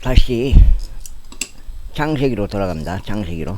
다시 창세기로 돌아갑니다. 창세기로.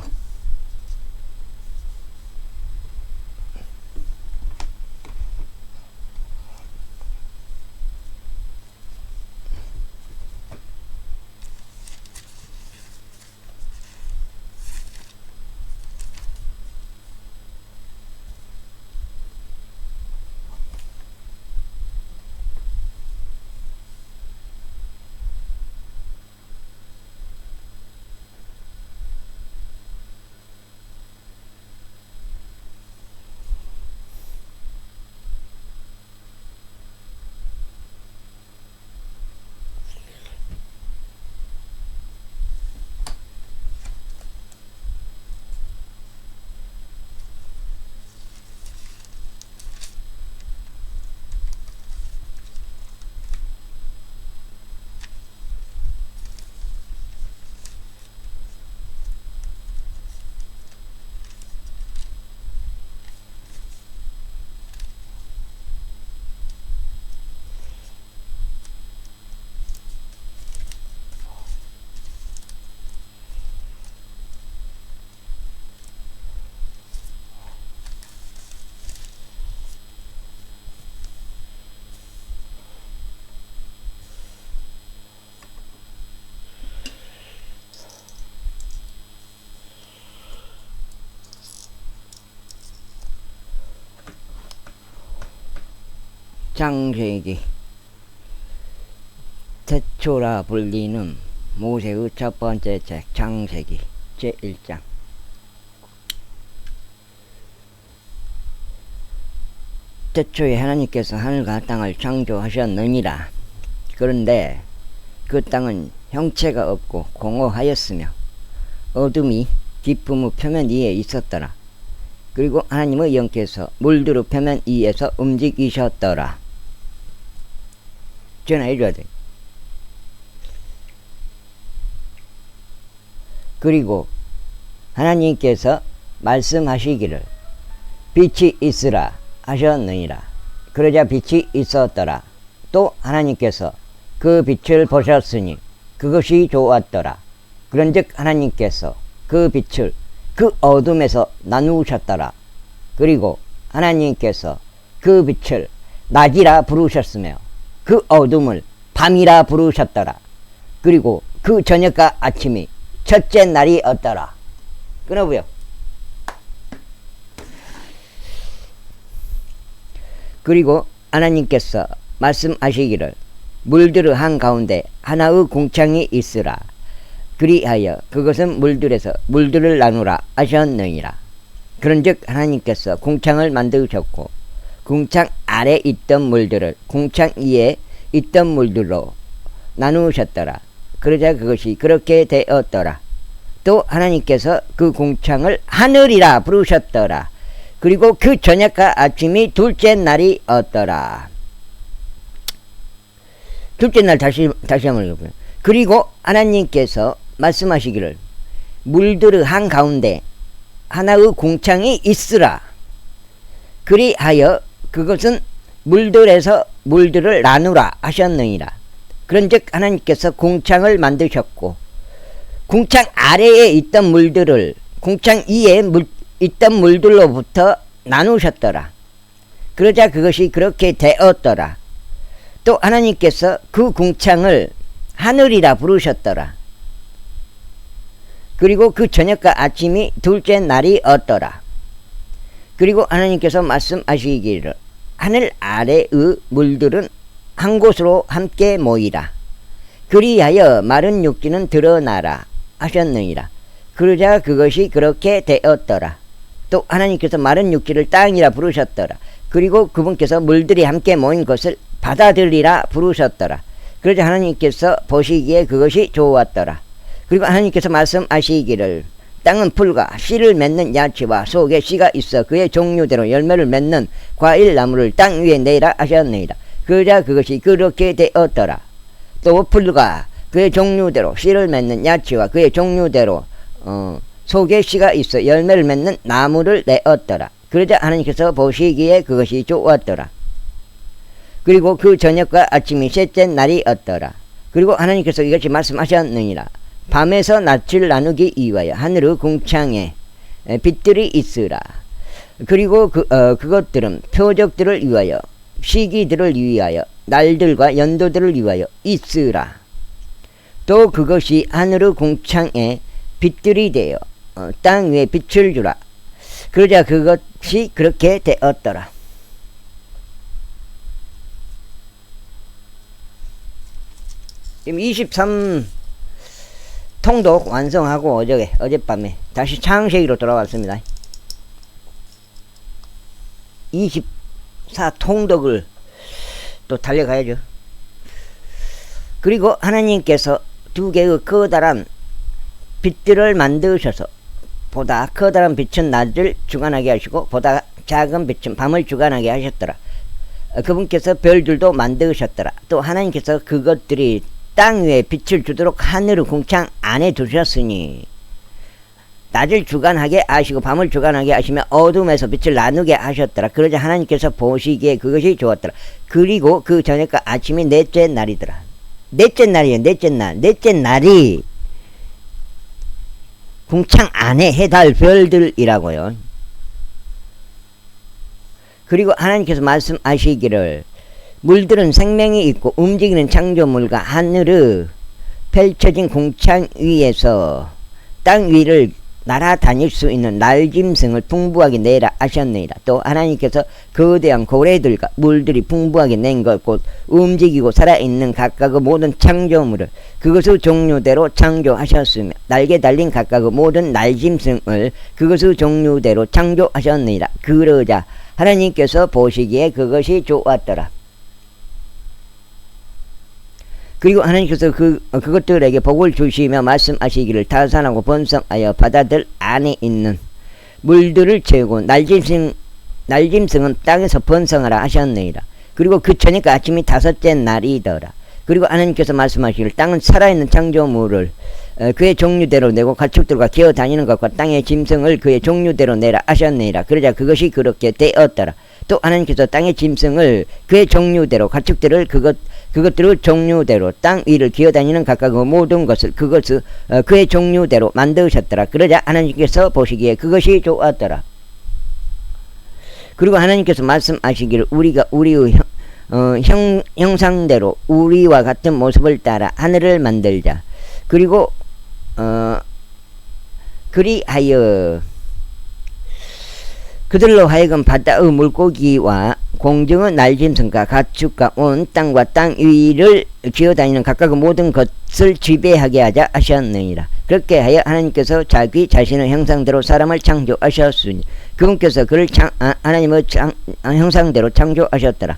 창세기 태초라 불리는 모세의 첫 번째 책 창세기 제1장. 태초에 하나님께서 하늘과 땅을 창조하셨느니라. 그런데 그 땅은 형체가 없고 공허하였으며 어둠이 깊음의 표면 위에 있었더라. 그리고 하나님의 영께서 물들의 표면 위에서 움직이셨더라. 전화해줘야 돼. 그리고 하나님께서 말씀하시기를 빛이 있으라 하셨느니라. 그러자 빛이 있었더라. 또 하나님께서 그 빛을 보셨으니 그것이 좋았더라. 그런즉 하나님께서 그 빛을 그 어둠에서 나누셨더라. 그리고 하나님께서 그 빛을 낮이라 부르셨으며 그 어둠을 밤이라 부르셨더라. 그리고 그 저녁과 아침이 첫째 날이었더라. 끊어보여. 그리고 하나님께서 말씀하시기를 물들의 한가운데 하나의 궁창이 있으라. 그리하여 그것은 물들에서 물들을 나누라 하셨느니라. 그런즉 하나님께서 궁창을 만드셨고 궁창 아래 있던 물들을 궁창 위에 있던 물들로 나누셨더라. 그러자 그것이 그렇게 되었더라. 또 하나님께서 그 궁창을 하늘이라 부르셨더라. 그리고 그 저녁과 아침이 둘째 날이었더라. 둘째 날 다시 한번 읽어보세요. 그리고 하나님께서 말씀하시기를 물들의 한가운데 하나의 궁창이 있으라. 그리하여 그것은 물들에서 물들을 나누라 하셨느니라. 그런즉 하나님께서 궁창을 만드셨고 궁창 아래에 있던 물들을 궁창 위에 있던 물들로부터 나누셨더라. 그러자 그것이 그렇게 되었더라. 또 하나님께서 그 궁창을 하늘이라 부르셨더라. 그리고 그 저녁과 아침이 둘째 날이었더라. 그리고 하나님께서 말씀하시기를 하늘 아래의 물들은 한 곳으로 함께 모이라. 그리하여 마른 육지는 드러나라 하셨느니라. 그러자 그것이 그렇게 되었더라. 또 하나님께서 마른 육지를 땅이라 부르셨더라. 그리고 그분께서 물들이 함께 모인 것을 바다들이라 부르셨더라. 그러자 하나님께서 보시기에 그것이 좋았더라. 그리고 하나님께서 말씀하시기를 땅은 풀과 씨를 맺는 야채와 속에 씨가 있어 그의 종류대로 열매를 맺는 과일나무를 땅 위에 내라 하셨느니라. 그러자 그것이 그렇게 되었더라. 또 풀과 그의 종류대로 씨를 맺는 야채와 그의 종류대로 속에 씨가 있어 열매를 맺는 나무를 내었더라. 그러자 하나님께서 보시기에 그것이 좋았더라. 그리고 그 저녁과 아침이 셋째 날이었더라. 그리고 하나님께서 이같이 말씀하셨느니라. 밤에서 낯을 나누기 위하여 하늘의 궁창에 빛들이 있으라. 그리고 그것들은 표적들을 위하여 시기들을 위하여 날들과 연도들을 위하여 있으라. 또 그것이 하늘의 궁창에 빛들이 되어 땅 위에 빛을 주라. 그러자 그것이 그렇게 되었더라. 지금 23통독 완성하고 어젯밤에 다시 창세기로 돌아왔습니다. 24통독을 또 달려가야죠. 그리고 하나님께서 두 개의 커다란 빛들을 만드셔서 보다 커다란 빛은 낮을 주관하게 하시고 보다 작은 빛은 밤을 주관하게 하셨더라. 그분께서 별들도 만드셨더라. 또 하나님께서 그것들이 땅 위에 빛을 주도록 하늘의 궁창 안에 두셨으니 낮을 주관하게 하시고 밤을 주관하게 하시며 어둠에서 빛을 나누게 하셨더라. 그러자 하나님께서 보시기에 그것이 좋았더라. 그리고 그 저녁과 아침이 넷째 날이더라. 넷째 날이에요. 넷째 날이 궁창 안에 해달 별들이라고요. 그리고 하나님께서 말씀하시기를 물들은 생명이 있고 움직이는 창조물과 하늘의 펼쳐진 궁창 위에서 땅 위를 날아다닐 수 있는 날짐승을 풍부하게 내라 하셨느니라. 또 하나님께서 거대한 고래들과 물들이 풍부하게 낸 것 곧 움직이고 살아있는 각각의 모든 창조물을 그것의 종류대로 창조하셨으며 날개 달린 각각의 모든 날짐승을 그것의 종류대로 창조하셨느니라. 그러자 하나님께서 보시기에 그것이 좋았더라. 그리고 하나님께서 그것들에게 복을 주시며 말씀하시기를 타산하고 번성하여 바다들 안에 있는 물들을 채우고 날짐승은 땅에서 번성하라 하셨느니라. 그리고 그 저녁과 아침이 다섯째 날이더라. 그리고 하나님께서 말씀하시기를 땅은 살아있는 창조물을 그의 종류대로 내고 가축들과 기어다니는 것과 땅의 짐승을 그의 종류대로 내라 하셨느니라. 그러자 그것이 그렇게 되었더라. 또 하나님께서 땅의 짐승을 그의 종류대로 가축들을 그것들의 종류대로 땅 위를 기어다니는 각각의 모든 것을 그의 종류대로 만드셨더라. 그러자 하나님께서 보시기에 그것이 좋았더라. 그리고 하나님께서 말씀하시기를 우리가 우리의 형상대로 우리와 같은 모습을 따라 하늘을 만들자. 그리고 그리하여 그들로 하여금 바다의 물고기와 공중의 날짐승과 가축과 온 땅과 땅 위를 기어다니는 각각의 모든 것을 지배하게 하자 하셨느니라. 그렇게 하여 하나님께서 자기 자신의 형상대로 사람을 창조하셨으니 그분께서 그를 하나님의 형상대로 창조하셨더라.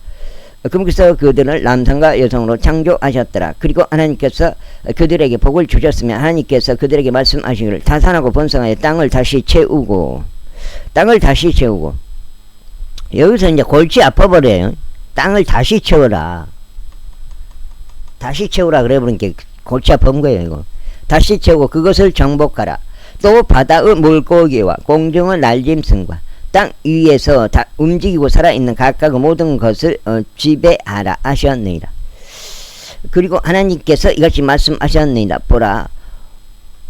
그분께서 그들을 남성과 여성으로 창조하셨더라. 그리고 하나님께서 그들에게 복을 주셨으며 하나님께서 그들에게 말씀하시기를 다산하고 번성하여 땅을 다시 채우고 여기서 이제 골치 아파버려요. 땅을 다시 채워라 그래 버린 게 골치 아픈 거예요. 이거 다시 채우고 그것을 정복하라. 또 바다의 물고기와 공중의 날짐승과 땅 위에서 다 움직이고 살아있는 각각의 모든 것을 지배하라 하셨느니라. 그리고 하나님께서 이같이 말씀하셨느니라. 보라,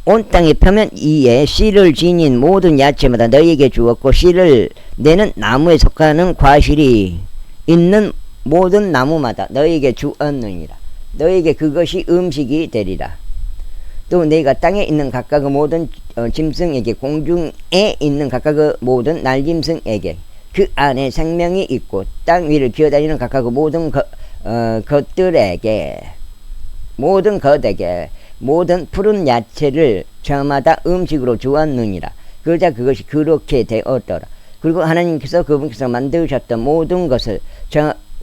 온 땅의 표면 위에 씨를 지닌 모든 야채마다 너희에게 주었고 씨를 내는 나무에 속하는 과실이 있는 모든 나무마다 너희에게 주었느니라. 너희에게 그것이 음식이 되리라. 또 내가 땅에 있는 각각의 모든 짐승에게 공중에 있는 각각의 모든 날짐승에게 그 안에 생명이 있고 땅 위를 기어다니는 각각의 모든 것들에게 모든 푸른 야채를 저마다 음식으로 주었느니라. 그러자 그것이 그렇게 되었더라. 그리고 하나님께서 그분께서 만드셨던 모든 것을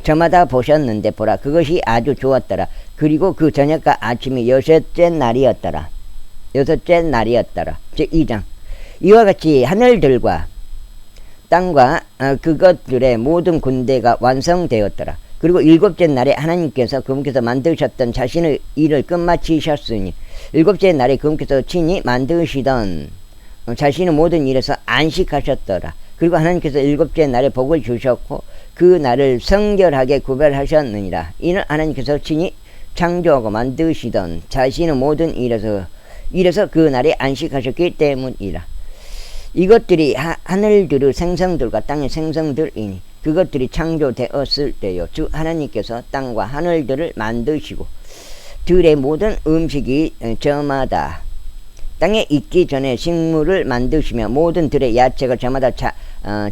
저마다 보셨는데 보라, 그것이 아주 좋았더라. 그리고 그 저녁과 아침이 여섯째 날이었더라. 제2장. 이와 같이 하늘들과 땅과 그것들의 모든 군대가 완성되었더라. 그리고 일곱째 날에 하나님께서 그분께서 만드셨던 자신의 일을 끝마치셨으니 일곱째 날에 그분께서 친히 만드시던 자신의 모든 일에서 안식하셨더라. 그리고 하나님께서 일곱째 날에 복을 주셨고 그 날을 성결하게 구별하셨느니라. 이는 하나님께서 친히 창조하고 만드시던 자신의 모든 이래서 그날에 안식하셨기 때문이라. 이것들이 하늘들의 생성들과 땅의 생성들이니 그것들이 창조되었을 때요 주 하나님께서 땅과 하늘들을 만드시고 들의 모든 음식이 저마다 땅에 있기 전에 식물을 만드시며 모든 들의 야채가 저마다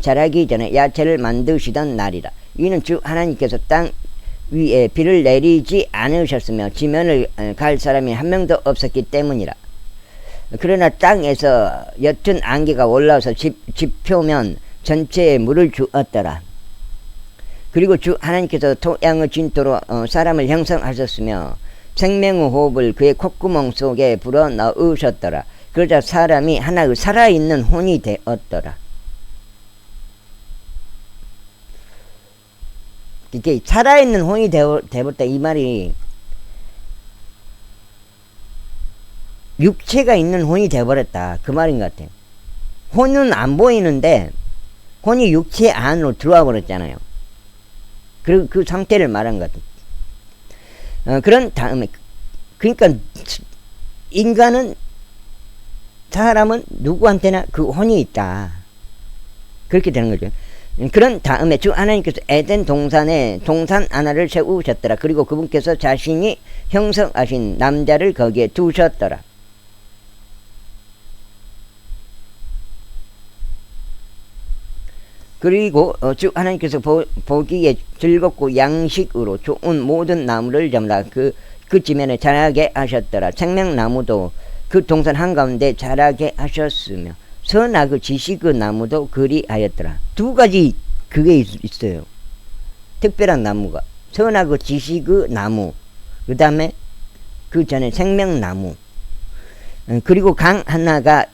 자라기 전에 야채를 만드시던 날이라. 이는 주 하나님께서 땅 위에 비를 내리지 않으셨으며 지면을 갈 사람이 한 명도 없었기 때문이라. 그러나 땅에서 옅은 안개가 올라와서 지표면 전체에 물을 주었더라. 그리고 주 하나님께서 토양의 진토로 사람을 형성하셨으며 생명의 호흡을 그의 콧구멍 속에 불어 넣으셨더라. 그러자 사람이 하나의 살아있는 혼이 되었더라. 이게 살아있는 혼이 되었다 이 말이 육체가 있는 혼이 되어버렸다 그 말인 것 같아요. 혼은 안 보이는데 혼이 육체 안으로 들어와 버렸잖아요. 그리고 그 상태를 말한 것 같아요. 그런 다음에 그러니까 사람은 누구한테나 그 혼이 있다 그렇게 되는 거죠. 그런 다음에 주 하나님께서 에덴 동산에 동산 하나를 세우셨더라. 그리고 그분께서 자신이 형성하신 남자를 거기에 두셨더라. 그리고 주 하나님께서 보기에 즐겁고 양식으로 좋은 모든 나무를 전부 그 지면에 자라게 하셨더라. 생명나무도 그 동산 한가운데 자라게 하셨으며 선악의 지식의 나무도 그리하였더라. 두 가지 그게 있어요. 특별한 나무가 선악의 지식의 나무, 그 다음에 그 전에 생명나무. 그리고 강 하나가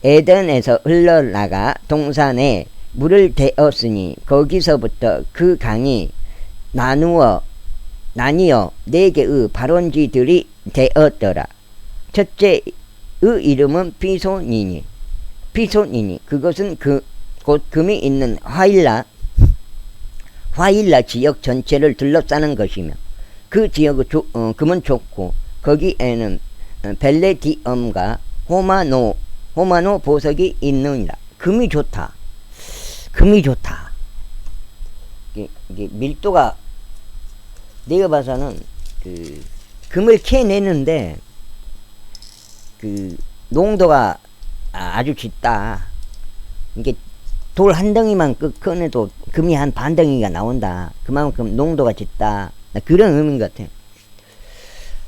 에덴에서 흘러나가 동산에 물을 대었으니 거기서부터 그 강이 나뉘어 4개의 발원지들이 되었더라. 첫째의 이름은 피손이니 그것은 곧 금이 있는 화일라 지역 전체를 둘러싸는 것이며 그 지역의 금은 좋고 거기에는 벨레디엄과 호마노 보석이 있느니라. 금이 좋다. 이게 밀도가 내가 봐서는 그 금을 캐내는데 그 농도가 아주 짙다. 이게 돌 한 덩이만 꺼내도 금이 한 반 덩이가 나온다. 그만큼 농도가 짙다. 그런 의미인 것 같아요.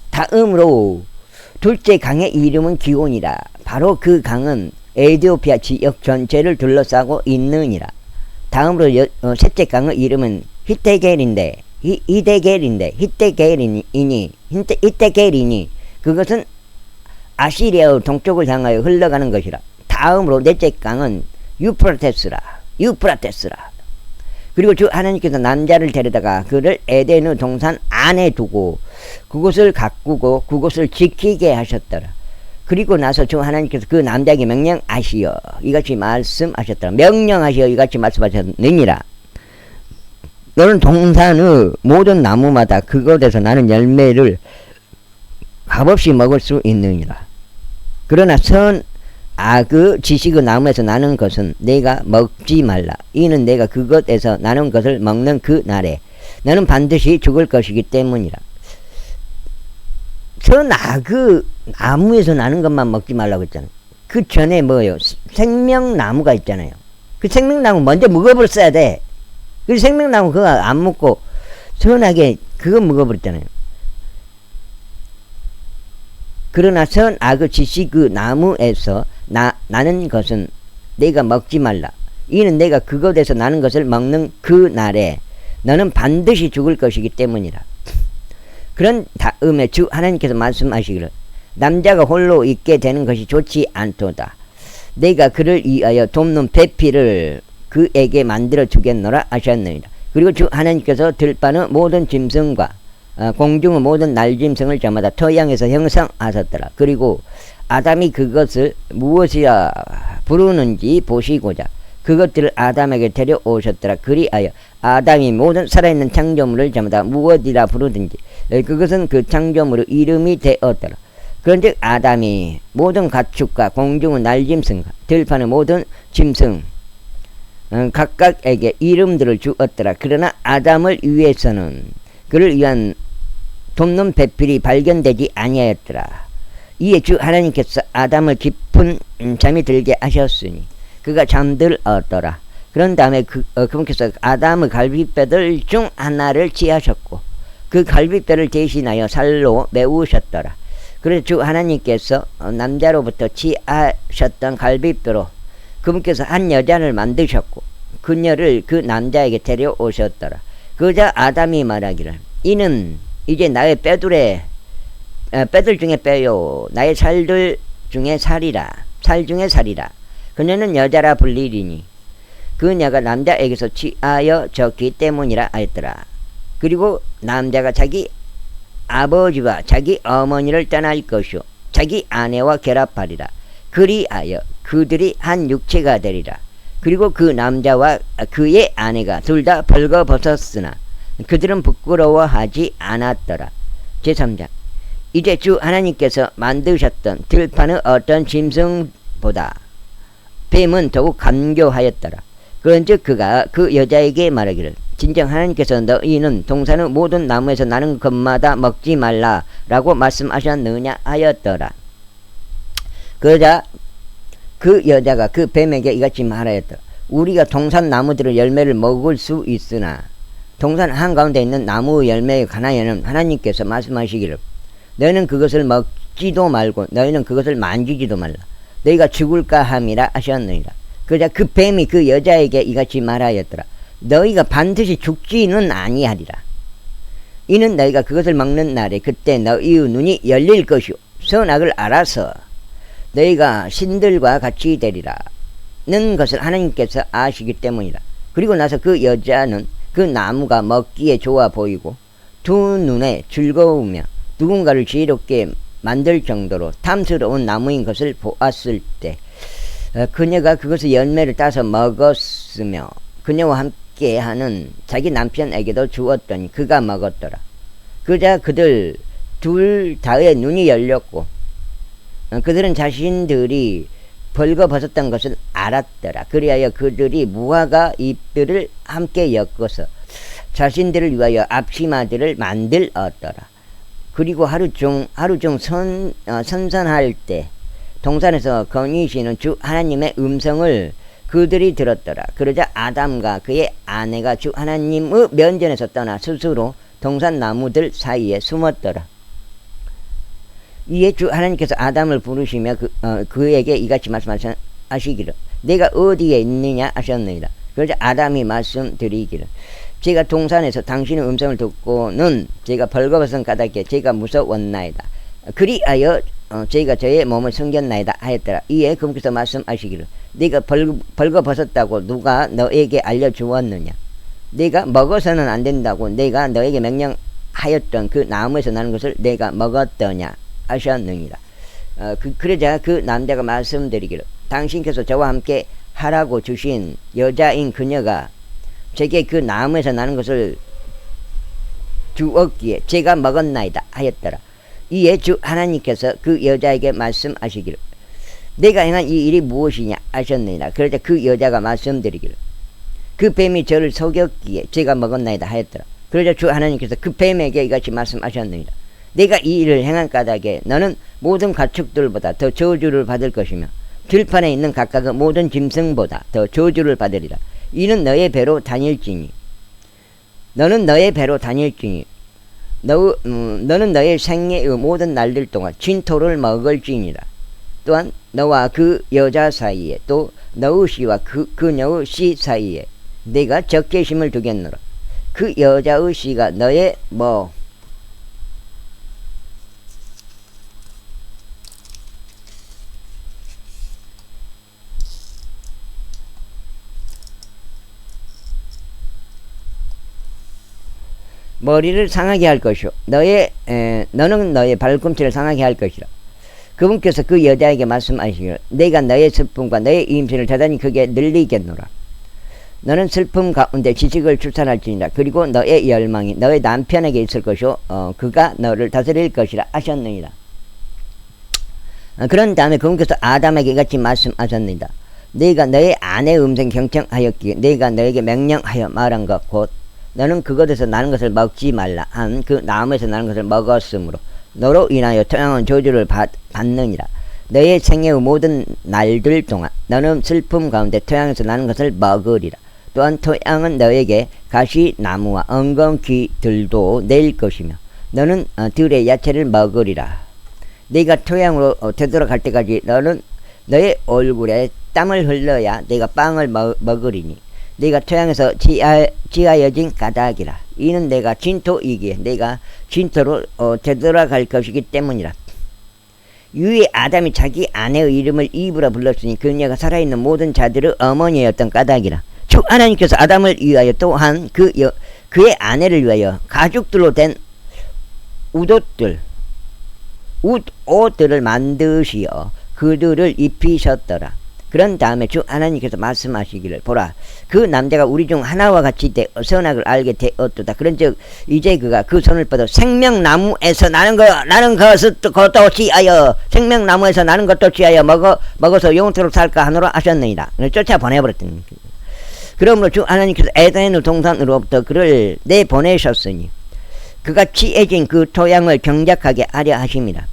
다음으로 둘째 강의 이름은 기온이라. 바로 그 강은 에티오피아 지역 전체를 둘러싸고 있느니라. 다음으로 셋째 강의 이름은 히테겔이니 그것은 아시리아의 동쪽을 향하여 흘러가는 것이라. 다음으로 넷째 강은 유프라테스라. 그리고 주 하나님께서 남자를 데려다가 그를 에덴의 동산 안에 두고 그곳을 가꾸고 그곳을 지키게 하셨더라. 그리고 나서 주 하나님께서 그 남자에게 명령하시어 이같이 말씀하셨더라. 이같이 말씀하셨느니라. 너는 동산의 모든 나무마다 그곳에서 나는 열매를 값없이 먹을 수 있느니라. 그러나 선악의 지식의 나무에서 나는 것은 내가 먹지 말라. 이는 내가 그것에서 나는 것을 먹는 그 날에 너는 반드시 죽을 것이기 때문이라. 선악의 나무에서 나는 것만 먹지 말라고 했잖아요. 그 전에 뭐예요? 생명나무가 있잖아요. 그 생명나무 먼저 먹어버렸어야 돼. 그 생명나무 그거 안 먹고 선악에 그거 먹어버렸잖아요. 그러나 선악의 지식의 나무에서 나는 것은 내가 먹지 말라. 이는 내가 그것에서 나는 것을 먹는 그 날에 너는 반드시 죽을 것이기 때문이라. 그런 다음에 주 하나님께서 말씀하시기를 남자가 홀로 있게 되는 것이 좋지 않도다. 내가 그를 위하여 돕는 배필을 그에게 만들어 주겠노라 하셨느니라. 그리고 주 하나님께서 들바는 모든 짐승과 공중의 모든 날짐승을 저마다 토양에서 형성하셨더라. 그리고 아담이 그것을 무엇이라 부르는지 보시고자 그것들을 아담에게 데려오셨더라. 그리하여 아담이 모든 살아있는 창조물을 저마다 무엇이라 부르든지 그것은 그 창조물의 이름이 되었더라. 그런즉 아담이 모든 가축과 공중의 날짐승과 들판의 모든 짐승 각각에게 이름들을 주었더라. 그러나 아담을 위해서는 그를 위한 돕는 배필이 발견되지 아니하였더라. 이에 주 하나님께서 아담을 깊은 잠이 들게 하셨으니 그가 잠들었더라. 그런 다음에 그분께서 아담의 갈비뼈들 중 하나를 취하셨고 그 갈비뼈를 대신하여 살로 메우셨더라. 그래서 주 하나님께서 남자로부터 취하셨던 갈비뼈로 그분께서 한 여자를 만드셨고 그녀를 그 남자에게 데려오셨더라. 그러자 아담이 말하기를 이는 이제 나의 뼈들 중에 뼈요 나의 살들 중에 살이라 살 중에 살이라. 그녀는 여자라 불리리니 그녀가 남자에게서 취하여졌기 때문이라 하였더라. 그리고 남자가 자기 아버지와 자기 어머니를 떠날 것이요 자기 아내와 결합하리라. 그리하여 그들이 한 육체가 되리라. 그리고 그 남자와 그의 아내가 둘 다 벌거벗었으나 그들은 부끄러워하지 않았더라. 제3장 이제 주 하나님께서 만드셨던 들판의 어떤 짐승보다 뱀은 더욱 간교하였더라. 그런즉 그가 그 여자에게 말하기를 진정 하나님께서 너희는 동산의 모든 나무에서 나는 것마다 먹지 말라라고 말씀하셨느냐 하였더라. 그러자 그 여자가 그 뱀에게 이같이 말하였더라. 우리가 동산 나무들의 열매를 먹을 수 있으나 동산 한가운데 있는 나무의 열매에 관하여는 하나님께서 말씀하시기를 너희는 그것을 먹지도 말고 너희는 그것을 만지지도 말라. 너희가 죽을까 함이라 하셨느니라. 그러자 그 뱀이 그 여자에게 이같이 말하였더라. 너희가 반드시 죽지는 아니하리라. 이는 너희가 그것을 먹는 날에 그때 너희의 눈이 열릴 것이요 선악을 알아서 너희가 신들과 같이 되리라는 것을 하나님께서 아시기 때문이라. 그리고 나서 그 여자는 그 나무가 먹기에 좋아 보이고 두 눈에 즐거우며 누군가를 지혜롭게 만들 정도로 탐스러운 나무인 것을 보았을 때 그녀가 그것의 열매를 따서 먹었으며 그녀와 함께하는 자기 남편에게도 주었더니 그가 먹었더라. 그자 그들 둘 다의 눈이 열렸고 그들은 자신들이 벌거벗었던 것을 알았더라. 그리하여 그들이 무화과 잎들을 함께 엮어서 자신들을 위하여 앞치마들을 만들었더라. 그리고 하루 중 선선할 때 동산에서 거니시는 주 하나님의 음성을 그들이 들었더라. 그러자 아담과 그의 아내가 주 하나님의 면전에서 떠나 스스로 동산 나무들 사이에 숨었더라. 이에 주 하나님께서 아담을 부르시며 그에게 이같이 말씀하시기를 내가 어디에 있느냐 하셨느니라. 그러자 아담이 말씀드리기를 제가 동산에서 당신의 음성을 듣고는 제가 벌거벗은 까닭에 제가 무서웠나이다. 그리하여 제가 저의 몸을 숨겼나이다 하였더라. 이에 그분께서 말씀하시기를 네가 벌거벗었다고 누가 너에게 알려주었느냐. 네가 먹어서는 안 된다고 내가 너에게 명령하였던 그 나무에서 나는 것을 내가 먹었더냐 하셨느니라. 그러자 그 남자가 말씀드리기를 당신께서 저와 함께 하라고 주신 여자인 그녀가 제게 그 나무에서 나는 것을 주었기에 제가 먹었나이다 하였더라. 이에 주 하나님께서 그 여자에게 말씀하시기를 내가 행한 이 일이 무엇이냐 하셨느니라. 그러자 그 여자가 말씀드리기를 그 뱀이 저를 속였기에 제가 먹었나이다 하였더라. 그러자 주 하나님께서 그 뱀에게 이같이 말씀하셨느니라. 내가 이 일을 행한 까닭에 너는 모든 가축들보다 더 저주를 받을 것이며 들판에 있는 각각의 모든 짐승보다 더 저주를 받으리라. 이는 너의 배로 다닐지니 너는 너의 배로 다닐지니 너는 너의 생애의 모든 날들 동안 진토를 먹을지니라. 또한 너와 그 여자 사이에 또 너의 씨와 그녀의 씨 사이에 내가 적개심을 두겠노라. 그 여자의 씨가 너의 머리를 상하게 할 것이요 너는 너의 발꿈치를 상하게 할 것이라. 그분께서 그 여자에게 말씀하시기를 내가 너의 스푼과 너의 임신을 대단히 크게 늘리겠노라. 너는 슬픔 가운데 지식을 출산할지니라. 그리고 너의 열망이 너의 남편에게 있을 것이요 그가 너를 다스릴 것이라 하셨느니라. 그런 다음에 그분께서 아담에게 이같이 말씀하셨느니라. 네가 너의 아내의 음성 경청하였기에 내가 너에게 명령하여 말한 것 곧 너는 그것에서 나는 것을 먹지 말라 한 그 나무에서 나는 것을 먹었으므로 너로 인하여 토양은 저주를 받느니라. 너의 생애의 모든 날들 동안 너는 슬픔 가운데 토양에서 나는 것을 먹으리라. 또한 토양은 너에게 가시나무와 엉겅퀴들도 낼 것이며 너는 들의 야채를 먹으리라. 네가 토양으로 되돌아갈 때까지 너는 너의 얼굴에 땀을 흘러야 네가 빵을 먹으리니 네가 토양에서 지하여진 가닥이라. 이는 내가 진토이기에 네가 진토로 되돌아갈 것이기 때문이라. 유의 아담이 자기 아내의 이름을 이브라 불렀으니 그녀가 살아있는 모든 자들의 어머니였던 까닭이라. 주 하나님께서 아담을 위하여 또한 그의 아내를 위하여 가죽들로 된 옷들을 만드시어 그들을 입히셨더라. 그런 다음에 주 하나님께서 말씀하시기를 보라 그 남자가 우리 중 하나와 같이 되어 선악을 알게 되었도다. 그런즉 이제 그가 그 손을 뻗어 생명나무에서 나는 것도 취하여 생명나무에서 나는 것도 취하여 먹어서 영원토록 살까 하노라 하셨느니라. 쫓아 보내버렸더니 그러므로 주 하나님께서 에덴의 동산으로부터 그를 내보내셨으니 그가 취해진 그 토양을 경작하게 하려 하십니다.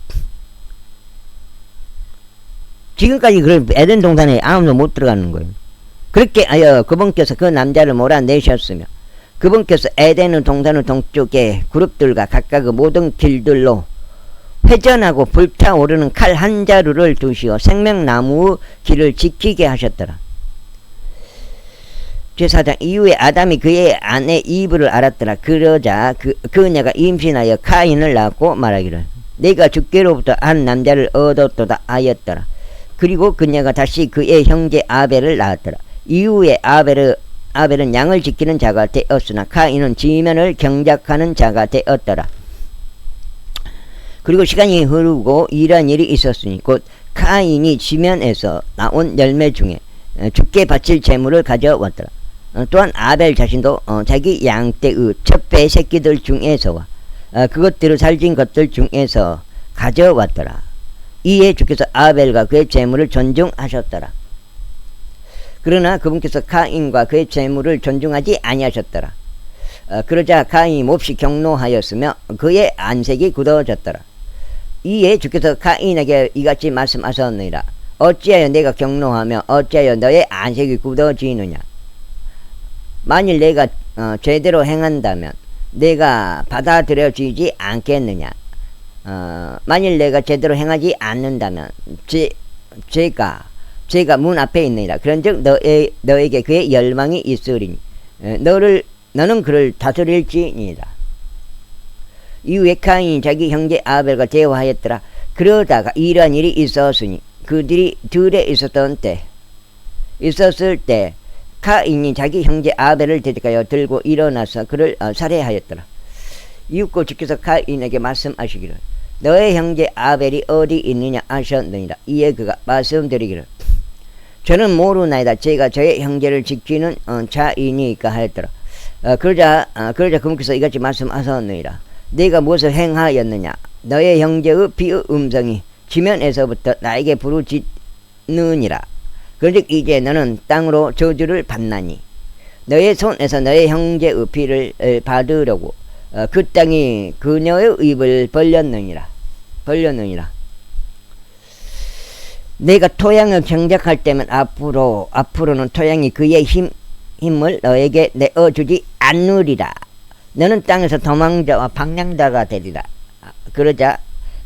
지금까지 그 에덴 동산에 아무도 못 들어가는 거예요. 그렇게 하여 그분께서 그 남자를 몰아내셨으며 그분께서 에덴 동산의 동쪽에 그룹들과 각각의 모든 길들로 회전하고 불타오르는 칼 한 자루를 두시어 생명나무의 길을 지키게 하셨더라. 제4장 이후에 아담이 그의 아내 이브를 알았더라. 그러자 그녀가 임신하여 카인을 낳고 말하기를 내가 주께로부터 한 남자를 얻었도다 하였더라. 그리고 그녀가 다시 그의 형제 아벨을 낳았더라. 이후에 아벨은 양을 지키는 자가 되었으나 카인은 지면을 경작하는 자가 되었더라. 그리고 시간이 흐르고 이러한 일이 있었으니 곧 카인이 지면에서 나온 열매 중에 주께 바칠 제물을 가져왔더라. 또한 아벨 자신도 자기 양떼의 첫배 새끼들 중에서와 그것들을 살진 것들 중에서 가져왔더라. 이에 주께서 아벨과 그의 제물을 존중하셨더라. 그러나 그분께서 카인과 그의 제물을 존중하지 아니하셨더라. 그러자 카인이 몹시 경노하였으며 그의 안색이 굳어졌더라. 이에 주께서 카인에게 이같이 말씀하셨느니라. 어찌하여 내가 경노하며 어찌하여 너의 안색이 굳어지느냐. 만일 내가 제대로 행한다면 내가 받아들여지지 않겠느냐. 만일 내가 제대로 행하지 않는다면 제가 문 앞에 있느니라. 그런즉 너에게 그의 열망이 있으리니 너는 그를 다스릴지니라. 이후에 카인이 자기 형제 아벨과 대화하였더라. 그러다가 이러한 일이 있었으니 그들이 들에 있었을 때 카인이 자기 형제 아벨을 대적하여 들고 일어나서 그를 살해하였더라. 이윽고 주께서 카인에게 말씀하시기를 너의 형제 아벨이 어디 있느냐 하셨느니라. 이에 그가 말씀드리기를 저는 모르나이다. 제가 저의 형제를 지키는 자이니까 하였더라. 그러자 그분께서 이같이 말씀하셨느니라. 네가 무엇을 행하였느냐. 너의 형제의 피의 음성이 지면에서부터 나에게 부르짖느니라. 그런즉 이제 너는 땅으로 저주를 받나니 너의 손에서 너의 형제의 피를 받으려고 그 땅이 그녀의 입을 벌렸느니라. 내가 토양을 경작할 때면 앞으로는 토양이 그의 힘을 너에게 내어주지 않으리라. 너는 땅에서 도망자와 방랑자가 되리라. 그러자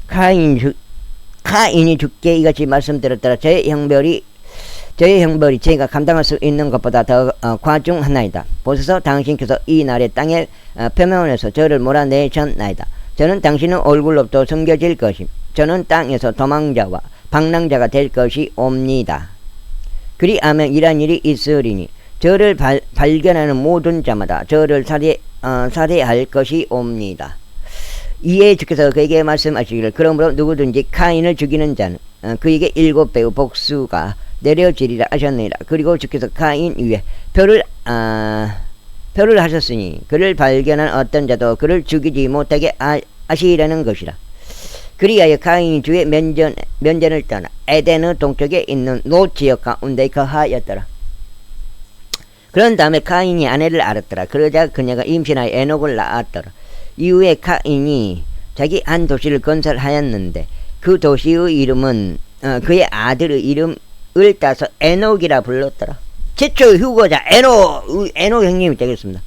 카인이 주께 이같이 말씀드렸더라. 저의 형벌이 제가 감당할 수 있는 것보다 더 과중하나이다. 보소서 당신께서 이 날에 땅의 표면에서 저를 몰아내셨나이다. 저는 당신의 얼굴로부터 숨겨질 것임. 저는 땅에서 도망자와 방랑자가 될 것이 옵니다. 그리하면 이러한 일이 있으리니 저를 발견하는 모든 자마다 저를 살해할 것이 옵니다. 이에 주께서 그에게 말씀하시기를 그러므로 누구든지 카인을 죽이는 자는 그에게 7배의 복수가 내려지리라 하셨느니라. 그리고 주께서 카인 위에 표를 하셨으니 그를 발견한 어떤 자도 그를 죽이지 못하게 하시려는 것이라. 그리하여 가인이 주의 면전을 떠나 에덴의 동쪽에 있는 노 지역 가운데 거하였더라. 그런 다음에 가인이 아내를 알았더라. 그러자 그녀가 임신하여 에녹을 낳았더라. 이후에 가인이 자기 한 도시를 건설하였는데 그 도시의 이름은 그의 아들의 이름을 따서 에녹이라 불렀더라. 최초의 휴거자 에녹 형님이 되겠습니다.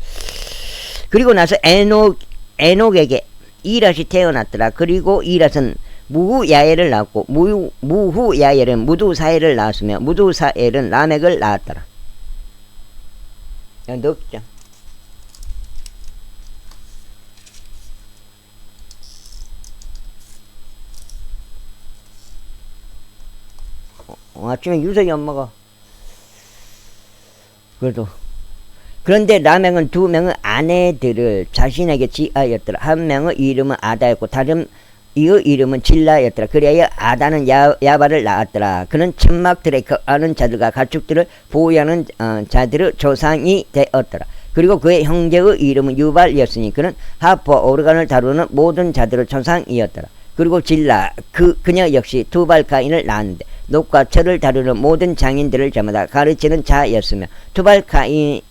그리고 나서 에녹에게 이랏이 태어났더라. 그리고 이랏은 무후야엘을 낳았고 무후야엘은 무두사엘을 낳았으며 무두사엘은 라멕을 낳았더라. 넣자. 아침에 유석이 엄마가 그런데 라멕은 두 명의 아내들을 자신에게 지하였더라. 한 명의 이름은 아다였고 다른 이의 이름은 질라였더라. 그리하여 아다는 야발을 낳았더라. 그는 천막들에 거하는 자들과 가축들을 보호하는 자들의 조상이 되었더라. 그리고 그의 형제의 이름은 유발이었으니 그는 하프와 오르간을 다루는 모든 자들의 조상이었더라. 그리고 질라 그녀 역시 두발가인을 낳았는데 녹과 철을 다루는 모든 장인들을 저마다 가르치는 자였으며 두발가인의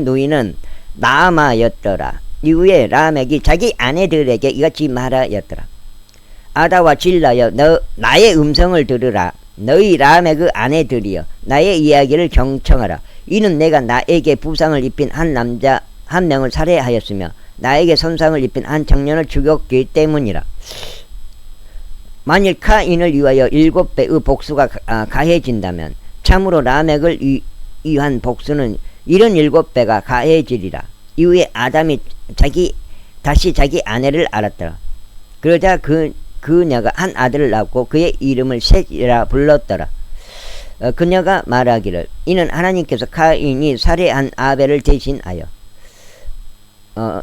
누이는 나아마였더라. 이후에 라멕이 자기 아내들에게 이같이 말하였더라. 아다와 질라여 나의 음성을 들으라. 너희 라멕의 아내들이여 나의 이야기를 경청하라. 이는 내가 나에게 부상을 입힌 한 남자 한 명을 살해하였으며 나에게 손상을 입힌 한 청년을 죽였기 때문이라. 만일 카인을 위하여 7배의 복수가 가해진다면 참으로 라멕을 위한 복수는 77배가 가해지리라. 이후에 아담이 다시 자기 아내를 알았더라. 그러자 그녀가 한 아들을 낳고 그의 이름을 셋이라 불렀더라. 그녀가 말하기를 이는 하나님께서 카인이 살해한 아벨을 대신하여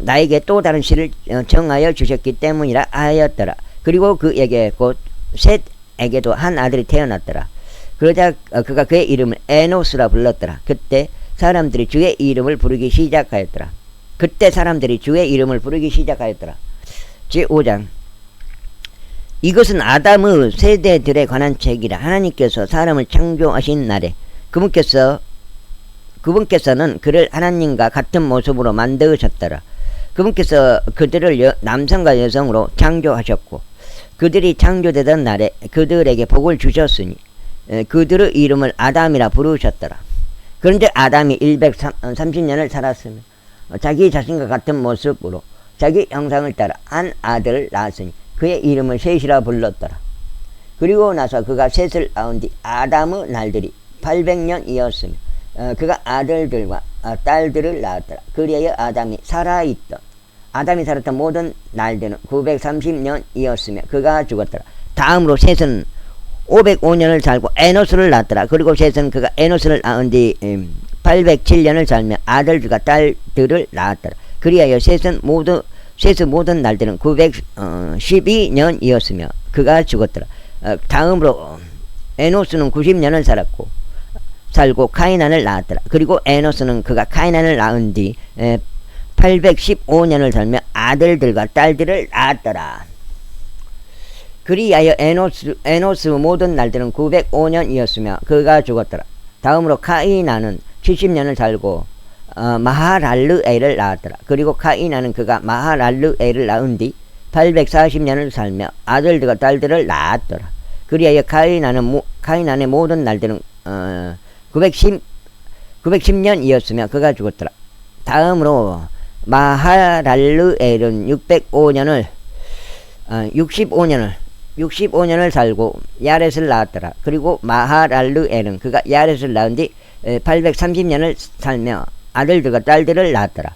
나에게 또 다른 씨를 정하여 주셨기 때문이라 하였더라. 그리고 그에게 곧 셋에게도 한 아들이 태어났더라. 그러자 그가 그의 이름을 에노스라 불렀더라. 그때 사람들이 주의 이름을 부르기 시작하였더라. 제5장 이것은 아담의 세대들에 관한 책이라. 하나님께서 사람을 창조하신 날에 그분께서는 그를 하나님과 같은 모습으로 만드셨더라. 그분께서 그들을 남성과 여성으로 창조하셨고 그들이 창조되던 날에 그들에게 복을 주셨으니 그들의 이름을 아담이라 부르셨더라. 그런데 아담이 130년을 살았으며 자기 자신과 같은 모습으로 자기 형상을 따라 한 아들을 낳았으니 그의 이름을 셋이라 불렀더라. 그리고 나서 그가 셋을 낳은 뒤 아담의 날들이 800년이었으며 그가 아들들과 딸들을 낳았더라. 그리하여 아담이 살았던 모든 날들은 930년이었으며 그가 죽었더라. 다음으로 셋은 505년을 살고 에노스를 낳았더라. 그리고 셋은 그가 에노스를 낳은 뒤 807년을 살며 아들들과 딸들을 낳았더라. 그리하여 셋의 모든 날들은 912년이었으며 그가 죽었더라. 다음으로 에노스는 90년을 살고 카이난을 낳았더라. 그리고 에노스는 그가 카이난을 낳은 뒤 815년을 살며 아들들과 딸들을 낳았더라. 그리하여 에노스 모든 날들은 905년이었으며 그가 죽었더라. 다음으로 카이난은 70년을 살고 마하랄르엘을 낳았더라. 그리고 카이난은 그가 마하랄르엘을 낳은 뒤 840년을 살며 아들들과 딸들을 낳았더라. 그리하여 카이난의 모든 날들은 910년이었으며 그가 죽었더라. 다음으로 마하랄르엘은 65년을 살고 야렛을 낳았더라. 그리고 마하랄르엘은 그가 야렛을 낳은 뒤 830년을 살며 아들들과 딸들을 낳았더라.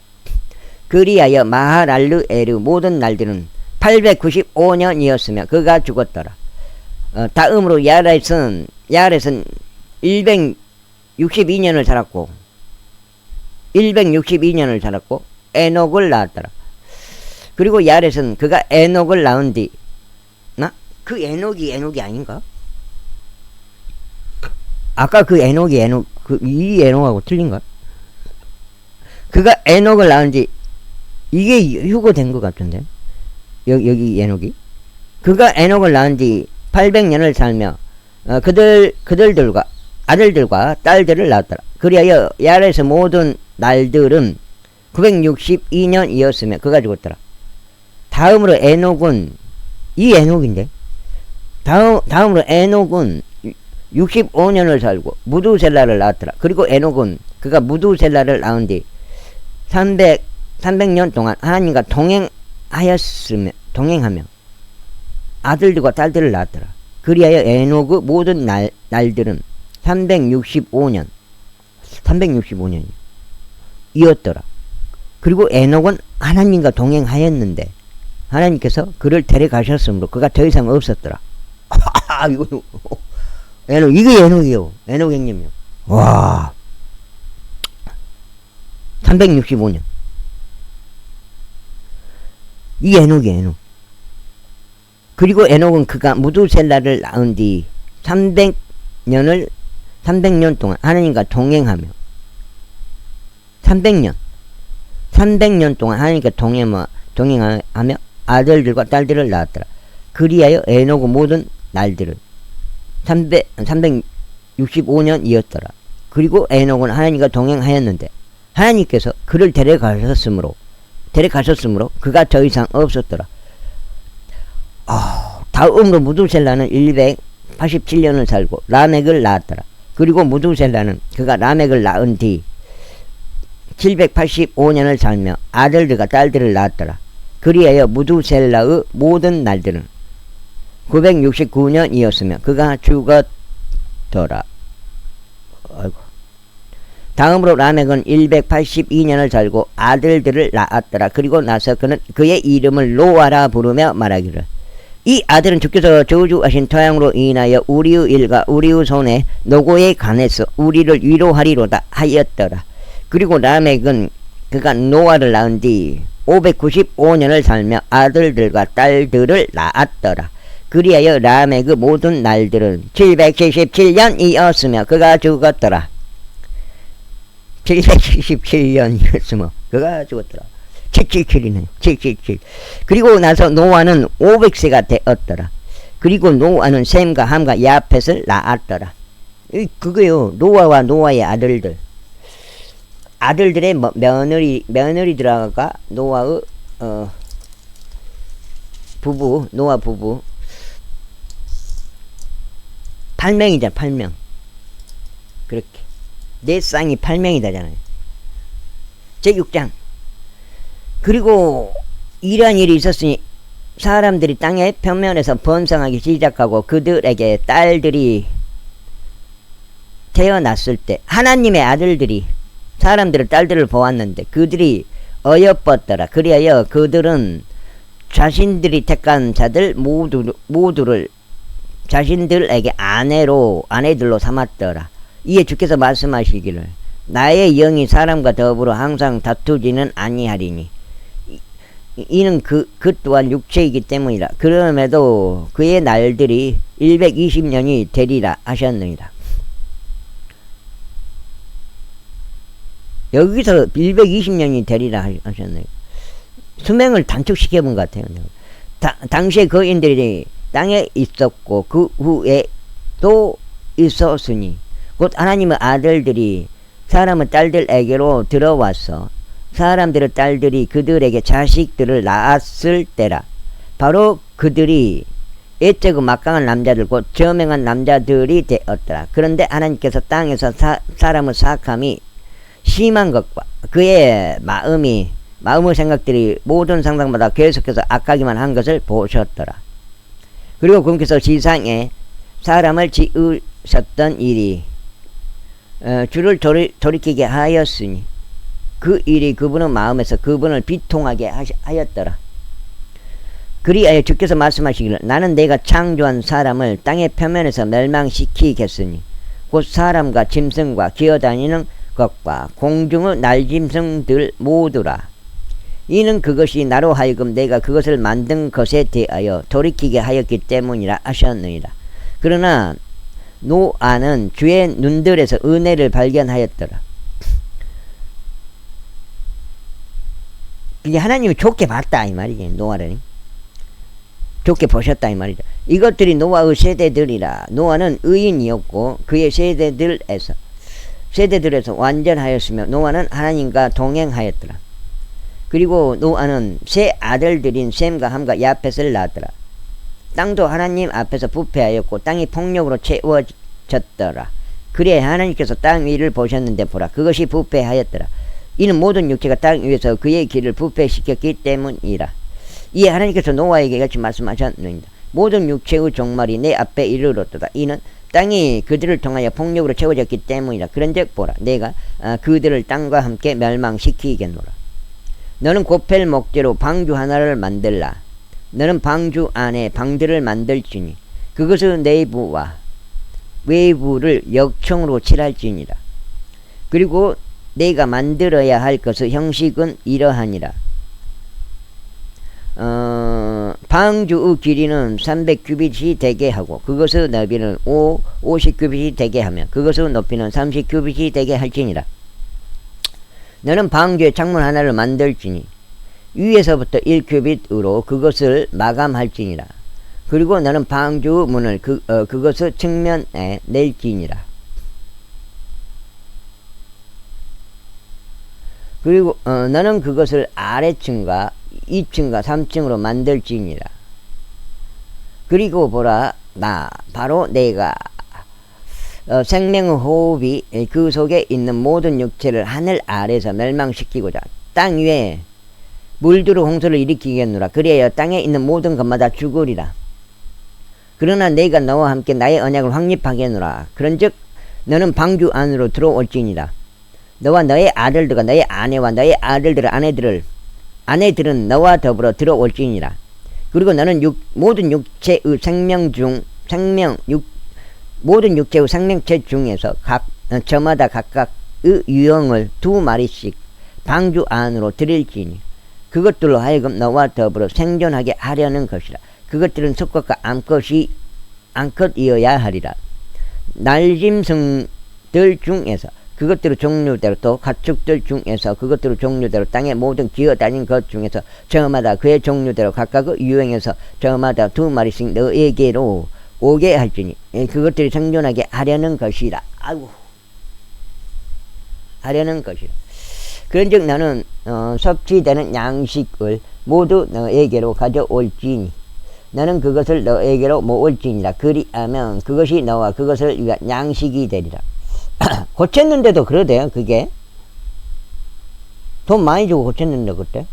그리하여 마하랄르엘의 모든 날들은 895년이었으며 그가 죽었더라. 다음으로 야렛은 162년을 살았고 에녹을 낳았더라. 그리고 야렛은 그가 에녹을 낳은 뒤 그 에녹이 아닌가? 아까 그 에녹이 이 에녹하고 틀린가? 그가 에녹을 낳은 지 이게 휴거된 것 같은데 여기 에녹이 그가 에녹을 낳은 지 800년을 살며 그들들과 아들들과 딸들을 낳았더라. 그리하여 야렛의 모든 날들은 962년이었으며 그가 죽었더라. 다음으로 에녹은 이 에녹인데 다음으로 에녹은 65년을 살고 무두셀라를 낳았더라. 그리고 에녹은 그가 무두셀라를 낳은 뒤 300년 동안 하나님과 동행하며 아들들과 딸들을 낳았더라. 그리하여 에녹의 모든 날들은 365년이었더라. 그리고 에녹은 하나님과 동행하였는데 하나님께서 그를 데려가셨으므로 그가 더 이상 없었더라. 이거 에녹, 이게 에녹이요. 에녹 형님이요. 와. 365년. 이 에녹이 에녹. 그리고 에녹은 그가 무두셀라를 낳은 뒤 300년 동안 하나님과 동행하며 300년 동안 하나님과 동행하며 아들들과 딸들을 낳았더라. 그리하여 에녹의 모든 날들은 365년이었더라. 그리고 에녹은 하나님과 동행하였는데 하나님께서 그를 데려가셨으므로 그가 더 이상 없었더라. 다음으로 무두셀라는 187년을 살고 라멕을 낳았더라. 그리고 무두셀라는 그가 라멕을 낳은 뒤 785년을 살며 아들들과 딸들을 낳았더라. 그리하여 무두셀라의 모든 날들은 969년이었으며 그가 죽었더라. 아이고. 다음으로 라멕은 182년을 살고 아들들을 낳았더라. 그리고 나서 그는 그의 이름을 노아라 부르며 말하기를 이 아들은 주께서 저주하신 태양으로 인하여 우리의 일과 우리의 손에 노고에 관해서 우리를 위로하리로다 하였더라. 그리고 라멕은 그가 노아를 낳은 뒤 595년을 살며 아들들과 딸들을 낳았더라. 그리하여 라멕의 모든 날들은 777년이었으며 그가 죽었더라. 777년이었으며 그가 죽었더라. 777이네. 777. 그리고 나서 노아는 500세가 되었더라. 그리고 노아는 셈과 함과 야펫을 낳았더라. 그거요. 노아와 노아의 아들들의 며느리들아가 노아의 노아 부부 8명이잖아. 8명. 그렇게 내 쌍이 8명이다잖아요. 제6장. 그리고 이러한 일이 있었으니 사람들이 땅의 표면에서 번성하기 시작하고 그들에게 딸들이 태어났을 때 하나님의 아들들이 사람들의 딸들을 보았는데 그들이 어여뻤더라. 그리하여 그들은 자신들이 택한 자들 모두를 자신들에게 아내들로 삼았더라. 이에 주께서 말씀하시기를 나의 영이 사람과 더불어 항상 다투지는 아니하리니 이는 그 또한 육체이기 때문이라. 그럼에도 그의 날들이 120년이 되리라 하셨느니라. 여기서 120년이 되리라 하셨네요. 수명을 단축시켜본 것 같아요. 당시에 거인들이 땅에 있었고 그 후에 또 있었으니 곧 하나님의 아들들이 사람의 딸들에게로 들어와서 사람들의 딸들이 그들에게 자식들을 낳았을 때라. 바로 그들이 애적고 막강한 남자들 곧 저명한 남자들이 되었더라. 그런데 하나님께서 땅에서 사람의 사악함이 심한 것과 그의 마음의 생각들이 모든 상상보다 계속해서 악하기만 한 것을 보셨더라. 그리고 그분께서 지상에 사람을 지으셨던 일이 주를 돌이키게 하였으니 그 일이 그분의 마음에서 그분을 비통하게 하였더라. 그리하여 주께서 말씀하시기를 나는 내가 창조한 사람을 땅의 표면에서 멸망시키겠으니 곧 사람과 짐승과 기어다니는 것과 공중의 날짐승들 모두라. 이는 그것이 나로 하여금 내가 그것을 만든 것에 대하여 돌이키게 하였기 때문이라 하셨느니라. 그러나 노아는 주의 눈들에서 은혜를 발견하였더라. 그게 하나님이 좋게 봤다 이 말이지. 노아를 좋게 보셨다 이 말이죠. 이것들이 노아의 세대들이라. 노아는 의인이었고 그의 세대들에서 완전하였으며 노아는 하나님과 동행하였더라. 그리고 노아는 세 아들들인 셈과 함과 야펫을 낳았더라. 땅도 하나님 앞에서 부패하였고 땅이 폭력으로 채워졌더라. 그래 하나님께서 땅 위를 보셨는데 보라 그것이 부패하였더라. 이는 모든 육체가 땅 위에서 그의 길을 부패시켰기 때문이라. 이에 하나님께서 노아에게 같이 말씀하셨느니라. 모든 육체의 종말이 내 앞에 이르렀도다. 이는 땅이 그들을 통하여 폭력으로 채워졌기 때문이라. 그런즉 보라 내가 그들을 땅과 함께 멸망시키겠노라. 너는 고펠 목재로 방주 하나를 만들라. 너는 방주 안에 방들을 만들지니 그것의 내부와 외부를 역청으로 칠할지니라. 그리고 내가 만들어야 할 것의 형식은 이러하니라. 방주의 길이는 300규빗이 되게 하고 그것의 넓이는 50규빗이 되게 하며 그것의 높이는 30규빗이 되게 할지니라. 너는 방주의 창문 하나를 만들지니 위에서부터 1규빗으로 그것을 마감할지니라. 그리고 너는 방주 문을 그것의 측면에 낼지니라. 그리고 너는 그것을 아래층과 2층과 3층으로 만들지니라. 그리고 보라 나 바로 내가 생명의 호흡이 그 속에 있는 모든 육체를 하늘 아래에서 멸망시키고자 땅 위에 물두루 홍수를 일으키겠노라. 그리하여 땅에 있는 모든 것마다 죽으리라. 그러나 내가 너와 함께 나의 언약을 확립하겠노라. 그런즉 너는 방주 안으로 들어올지니라. 너와 너의 아들들과 너의 아내와 너의 아들들의 아내들은 너와 더불어 들어올지니라. 그리고 너는 모든 육체의 모든 육체의 생명체 중에서 저마다 각각의 유형을 2마리씩 방주 안으로 들일지니 그것들로 하여금 너와 더불어 생존하게 하려는 것이라. 그것들은 수컷과 암컷이어야 하리라. 날짐승들 중에서 그것들의 종류대로 또 가축들 중에서 그것들의 종류대로 땅의 모든 기어다닌 것 중에서 저마다 그의 종류대로 각각의 유형에서 저마다 2마리씩 너에게로 오게 할지니 그것들이 생존하게 하려는 것이라. 아이고 하려는 것이라. 그런즉 너는 섭취되는 양식을 모두 너에게로 가져올지니 너는 그것을 너에게로 모을지니라. 그리하면 그것이 너와 그것을 위한 양식이 되리라. 고쳤는데도 그러대요. 그게 돈 많이 주고 고쳤는데 그때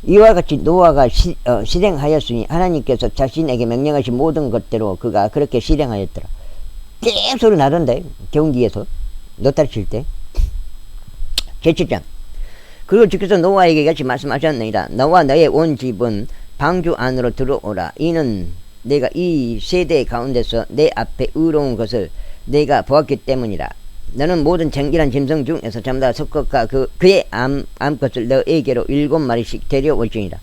이와 같이 노아가 실행하였으니 하나님께서 자신에게 명령하신 모든 것대로 그가 그렇게 실행하였더라. 깨 소리 나던데 경기에서 너따리 칠 때. 제7장. 그리고 주께서 노아에게 같이 말씀하셨느니라. 너와 너의 온 집은 방주 안으로 들어오라. 이는 내가 이 세대 가운데서 내 앞에 의로운 것을 내가 보았기 때문이라. 너는 모든 정결한 짐승 중에서 전부 다 수컷과 그의 암컷을 너에게로 7마리씩 데려올지니라.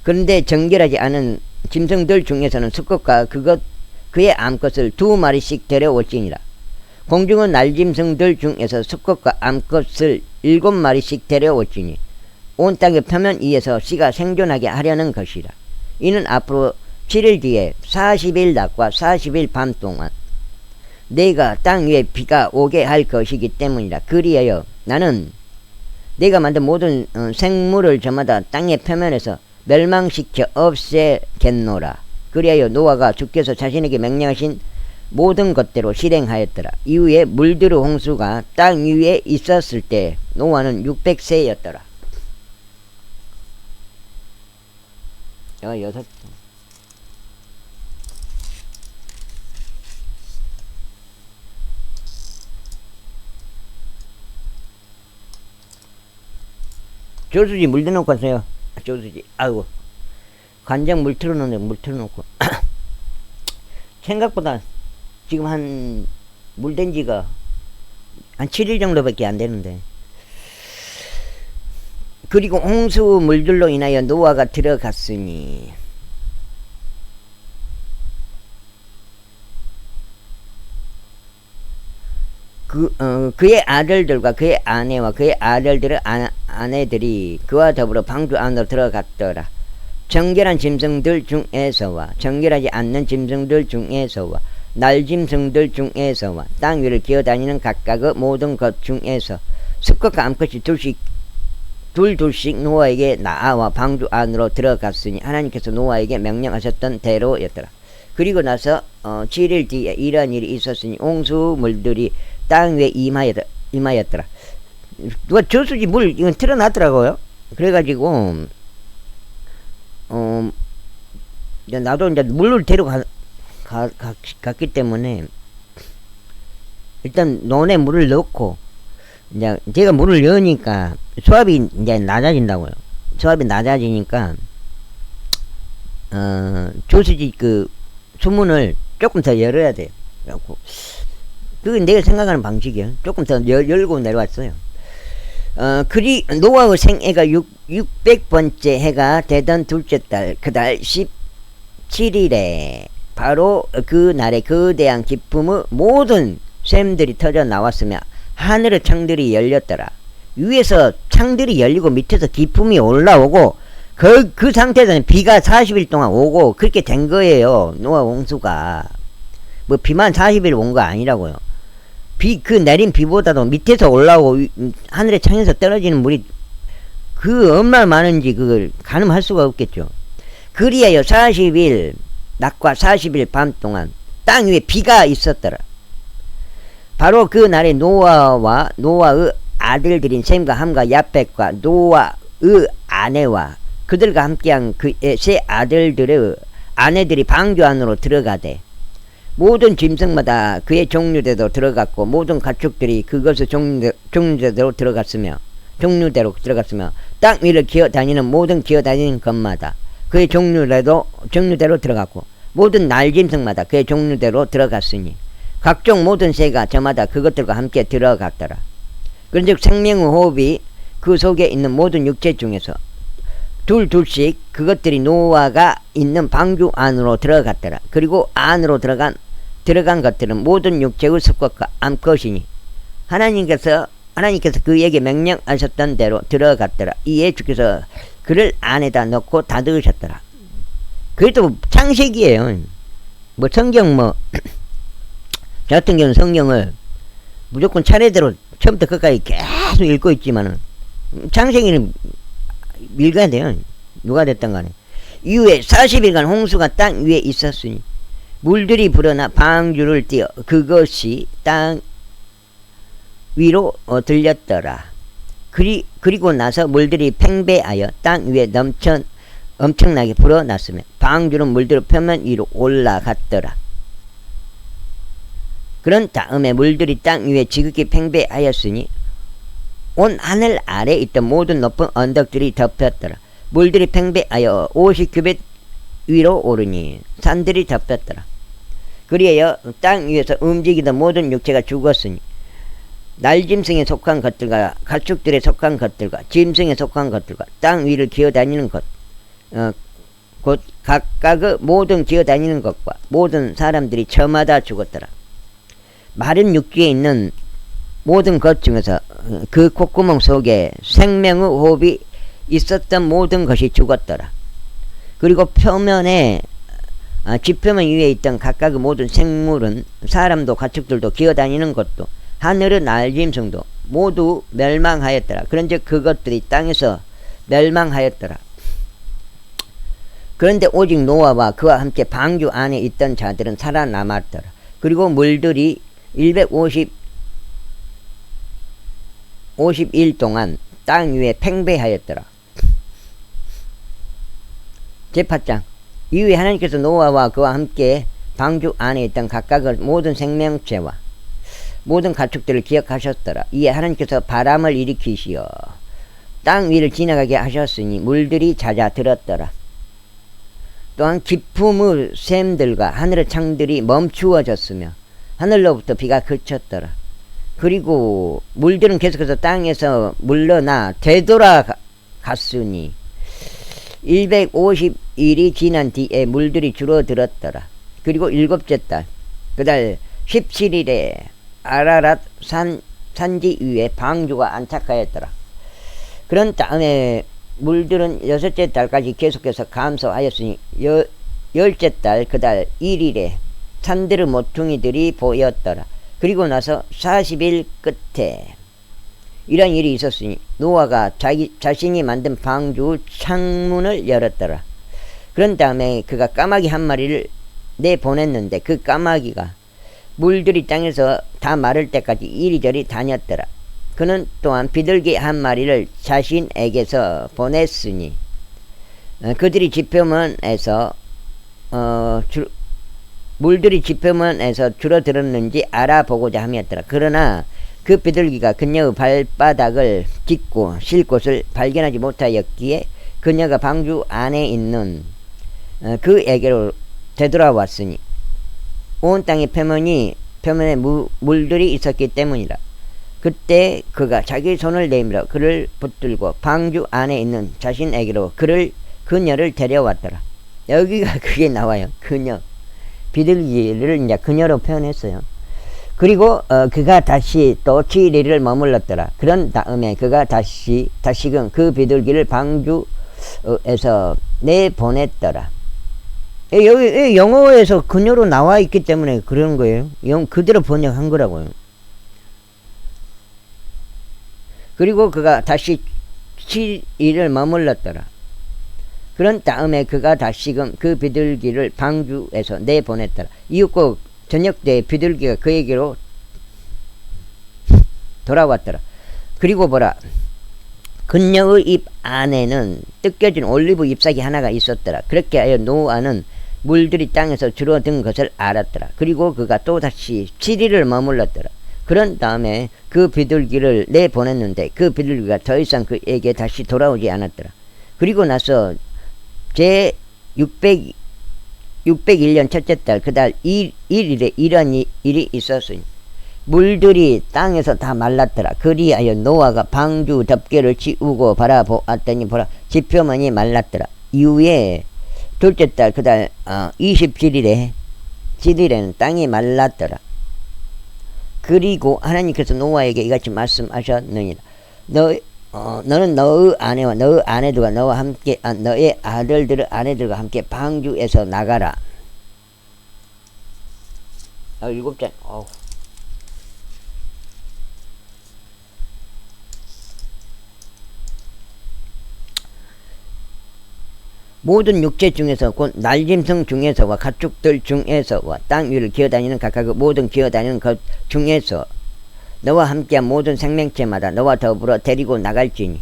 그런데 정결하지 않은 짐승들 중에서는 수컷과 그의 암컷을 2마리씩 데려올지니라. 공중의 날짐승들 중에서 수컷과 암컷을 7마리씩 데려올지니 온 땅의 표면 위에서 씨가 생존하게 하려는 것이라. 이는 앞으로 7일 뒤에 40일 낮과 40일 밤 동안 내가 땅 위에 비가 오게 할 것이기 때문이라. 그리하여 나는 내가 만든 모든 생물을 저마다 땅의 표면에서 멸망시켜 없애겠노라. 그리하여 노아가 주께서 자신에게 명령하신 모든 것대로 실행하였더라. 이후에 물들의 홍수가 땅 위에 있었을 때 노아는 600세였더라. 여섯. 저수지 물 틀어놓고 왔어요. 저수지. 아이고. 간장 물 틀어놓는데 물 틀어놓고. 생각보다 지금 물 된 지가 한 7일 정도밖에 안 되는데. 그리고 홍수 물들로 인하여 노아가 들어갔으니 그의 아들들과 그의 아내와 그의 아들들의 아내들이 그와 더불어 방주 안으로 들어갔더라. 정결한 짐승들 중에서와 정결하지 않는 짐승들 중에서와 날짐승들 중에서와 땅 위를 기어다니는 각각의 모든 것 중에서 수컷과 암컷이 둘씩 노아에게 나아와 방주 안으로 들어갔으니 하나님께서 노아에게 명령하셨던 대로였더라. 그리고 나서 7일 뒤에 이러한 일이 있었으니 홍수물들이 땅 위에 임하였더라. 누가 저수지 물 이건 틀어놨더라고요. 그래가지고 나도 이제 물을 데려갔기 때문에 일단 논에 물을 넣고 이제 제가 물을 넣으니까 수압이 이제 낮아진다고요. 수압이 낮아지니까 저수지 그 수문을 조금 더 열어야 돼요. 그래갖고 그게 내가 생각하는 방식이에요. 조금 더 열고 내려왔어요. 노아의 생애가 600번째 해가 되던 둘째 달, 그달 17일에 바로 그 날에 거대한 기쁨의 모든 샘들이 터져 나왔으며 하늘의 창들이 열렸더라. 위에서 창들이 열리고 밑에서 기쁨이 올라오고 그 상태에서는 비가 40일 동안 오고 그렇게 된 거예요. 노아 홍수가. 뭐 비만 40일 온 거 아니라고요. 그 내린 비보다도 밑에서 올라오고 하늘의 창에서 떨어지는 물이 그 얼마나 많은지 그걸 가늠할 수가 없겠죠. 그리하여 40일 낮과 40일 밤 동안 땅 위에 비가 있었더라. 바로 그 날에 노아의 아들들인 셈과 함과 야벳과 노아의 아내와 그들과 함께한 그의 세 아들들의 아내들이 방주 안으로 들어가되 모든 짐승마다 그의 종류대로 들어갔고 모든 가축들이 그것의 종류대로 들어갔으며 땅 위를 기어다니는 모든 기어다니는 것마다 그의 종류대로 들어갔고 모든 날짐승마다 그의 종류대로 들어갔으니 각종 모든 새가 저마다 그것들과 함께 들어갔더라. 그런즉 생명의 호흡이 그 속에 있는 모든 육체 중에서 둘씩 그것들이 노아가 있는 방주 안으로 들어갔더라. 그리고 안으로 들어간 것들은 모든 육체의 수컷과 암컷이니 하나님께서 그에게 명령하셨던 대로 들어갔더라. 이에 주께서 그를 안에다 넣고 닫으셨더라. 그래도 창세기예요. 뭐 성경 저 같은 경우는 성경을 무조건 차례대로 처음부터 끝까지 계속 읽고 있지만은 창세기는 읽어야 돼요. 누가 됐든 간에. 이후에 40일간 홍수가 땅 위에 있었으니 물들이 불어나 방주를 띄어 그것이 땅 위로 들렸더라. 그리고 나서 물들이 팽배하여 땅 위에 엄청나게 불어났으며 방주는 물들의 표면 위로 올라갔더라. 그런 다음에 물들이 땅 위에 지극히 팽배하였으니 온 하늘 아래에 있던 모든 높은 언덕들이 덮였더라. 물들이 팽배하여 50규빗 위로 오르니 산들이 덮였더라. 그리하여 땅 위에서 움직이던 모든 육체가 죽었으니 날짐승에 속한 것들과 가축들에 속한 것들과 짐승에 속한 것들과 땅 위를 기어다니는 곧 각각의 모든 기어다니는 것과 모든 사람들이 저마다 죽었더라. 마른 육지에 있는 모든 것 중에서 그 콧구멍 속에 생명의 호흡이 있었던 모든 것이 죽었더라. 그리고 지표면 위에 있던 각각의 모든 생물은 사람도 가축들도 기어다니는 것도 하늘의 날짐승도 모두 멸망하였더라. 그런즉 그것들이 땅에서 멸망하였더라. 그런데 오직 노아와 그와 함께 방주 안에 있던 자들은 살아남았더라. 그리고 물들이 50일 동안 땅 위에 팽배하였더라. 제8장 이후에 하나님께서 노아와 그와 함께 방주 안에 있던 각각의 모든 생명체와 모든 가축들을 기억하셨더라. 이에 하나님께서 바람을 일으키시어 땅 위를 지나가게 하셨으니 물들이 잦아들었더라. 또한 기품의 샘들과 하늘의 창들이 멈추어졌으며 하늘로부터 비가 그쳤더라. 그리고 물들은 계속해서 땅에서 물러나 되돌아갔으니 150일이 지난 뒤에 물들이 줄어들었더라. 그리고 7째 달 그달 17일에 아라랏 산지 위에 방주가 안착하였더라. 그런 다음에 물들은 여섯째 달까지 계속해서 감소하였으니 열째 달 그 달 1일에 산들의 모퉁이들이 보였더라. 그리고 나서 40일 끝에 이런 일이 있었으니 노아가 자신이 만든 방주 창문을 열었더라. 그런 다음에 그가 까마귀 한 마리를 내보냈는데 그 까마귀가 물들이 땅에서 다 마를 때까지 이리저리 다녔더라. 그는 또한 비둘기 한 마리를 자신에게서 보냈으니 그들이 지표면에서 물들이 지표면에서 줄어들었는지 알아보고자 함이었더라. 그러나 그 비둘기가 그녀의 발바닥을 딛고 쉴 곳을 발견하지 못하였기에 그녀가 방주 안에 있는 그에게로 되돌아왔으니 온 땅의 표면에 물들이 있었기 때문이라. 그때 그가 자기 손을 내밀어 그를 붙들고 방주 안에 있는 자신에게로 그녀를 데려왔더라. 여기가 그게 나와요. 그녀. 비둘기를 이제 그녀로 표현했어요. 그리고 그가 다시 또 7일을 머물렀더라. 그런 다음에 그가 다시금 그 비둘기를 방주에서 내보냈더라. 여기 영어에서 그녀로 나와 있기 때문에 그런 거예요. 그대로 번역한 거라고요. 그리고 그가 다시 7일을 머물렀더라. 그런 다음에 그가 다시금 그 비둘기를 방주에서 내보냈더라. 이윽고 저녁 때 비둘기가 그에게로 돌아왔더라. 그리고 보라, 그녀의 입 안에는 뜯겨진 올리브 잎사귀 하나가 있었더라. 그렇게 하여 노아는 물들이 땅에서 줄어든 것을 알았더라. 그리고 그가 또다시 7일을 머물렀더라. 그런 다음에 그 비둘기를 내보냈는데 그 비둘기가 더 이상 그에게 다시 돌아오지 않았더라. 그리고 나서 제 601년 첫째 달 그 달 1일에 이런 일이 있었으니 물들이 땅에서 다 말랐더라. 그리하여 노아가 방주 덮개를 치우고 바라보았더니 보라, 지표면이 말랐더라. 이후에 둘째 달 그 달 27일에는 땅이 말랐더라. 그리고 하나님께서 노아에게 이같이 말씀하셨느니라. 너는 너의 아내와 너의 아내들과 너와 함께 너의 아들들의 아내들과 함께 방주에서 나가라. 7장. 모든 육체 중에서 곧 날짐승 중에서와 가축들 중에서와 땅 위를 기어다니는 각각 모든 기어다니는 것 중에서 너와 함께한 모든 생명체마다 너와 더불어 데리고 나갈지니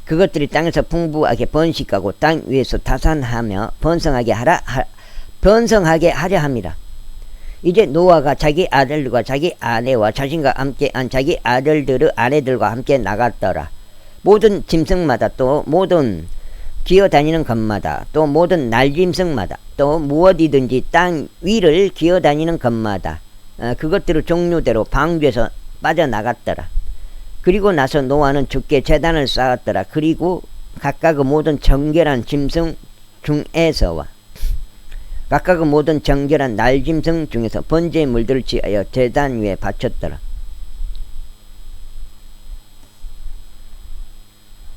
그것들이 땅에서 풍부하게 번식하고 땅 위에서 타산하며 번성하게 하려 함이라. 이제 노아가 자기 아들들과 자기 아내와 자신과 함께한 자기 아들들의 아내들과 함께 나갔더라. 모든 짐승마다 또 모든 기어다니는 것마다 또 모든 날짐승마다 또 무엇이든지 땅 위를 기어다니는 것마다 그것들의 종류대로 방주에서 빠져나갔더라. 그리고 나서 노아는 주께 제단을 쌓았더라. 그리고 각각의 모든 정결한 짐승 중에서와 각각의 모든 정결한 날짐승 중에서 번제의 물들을 취하여 제단 위에 바쳤더라.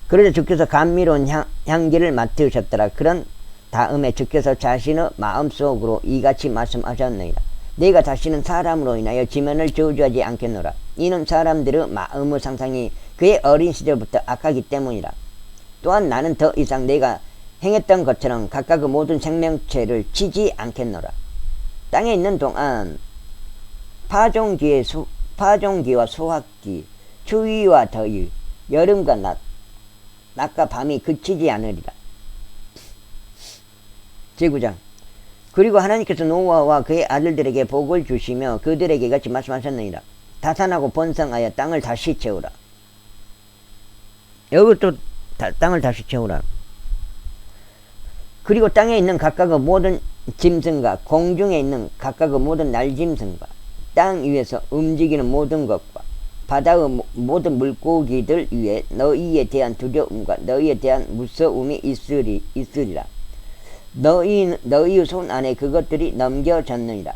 그러자 주께서 감미로운 향기를 맡으셨더라. 그런 다음에 주께서 자신의 마음속으로 이같이 말씀하셨느니라. 내가 다시는 사람으로 인하여 지면을 저주하지 않겠노라. 이는 사람들의 마음의 상상이 그의 어린 시절부터 악하기 때문이라. 또한 나는 더 이상 내가 행했던 것처럼 각각의 모든 생명체를 치지 않겠노라. 땅에 있는 동안 파종기와 소확기, 추위와 더위, 여름과 낮과 밤이 그치지 않으리라. 제9장. 그리고 하나님께서 노아와 그의 아들들에게 복을 주시며 그들에게 같이 말씀하셨느니라. 다산하고 번성하여 땅을 다시 채우라. 여기 또 땅을 다시 채우라. 그리고 땅에 있는 각각의 모든 짐승과 공중에 있는 각각의 모든 날짐승과 땅 위에서 움직이는 모든 것과 바다의 모든 물고기들 위에 너희에 대한 두려움과 너희에 대한 무서움이 있으리라. 너희의 손 안에 그것들이 넘겨졌느니라.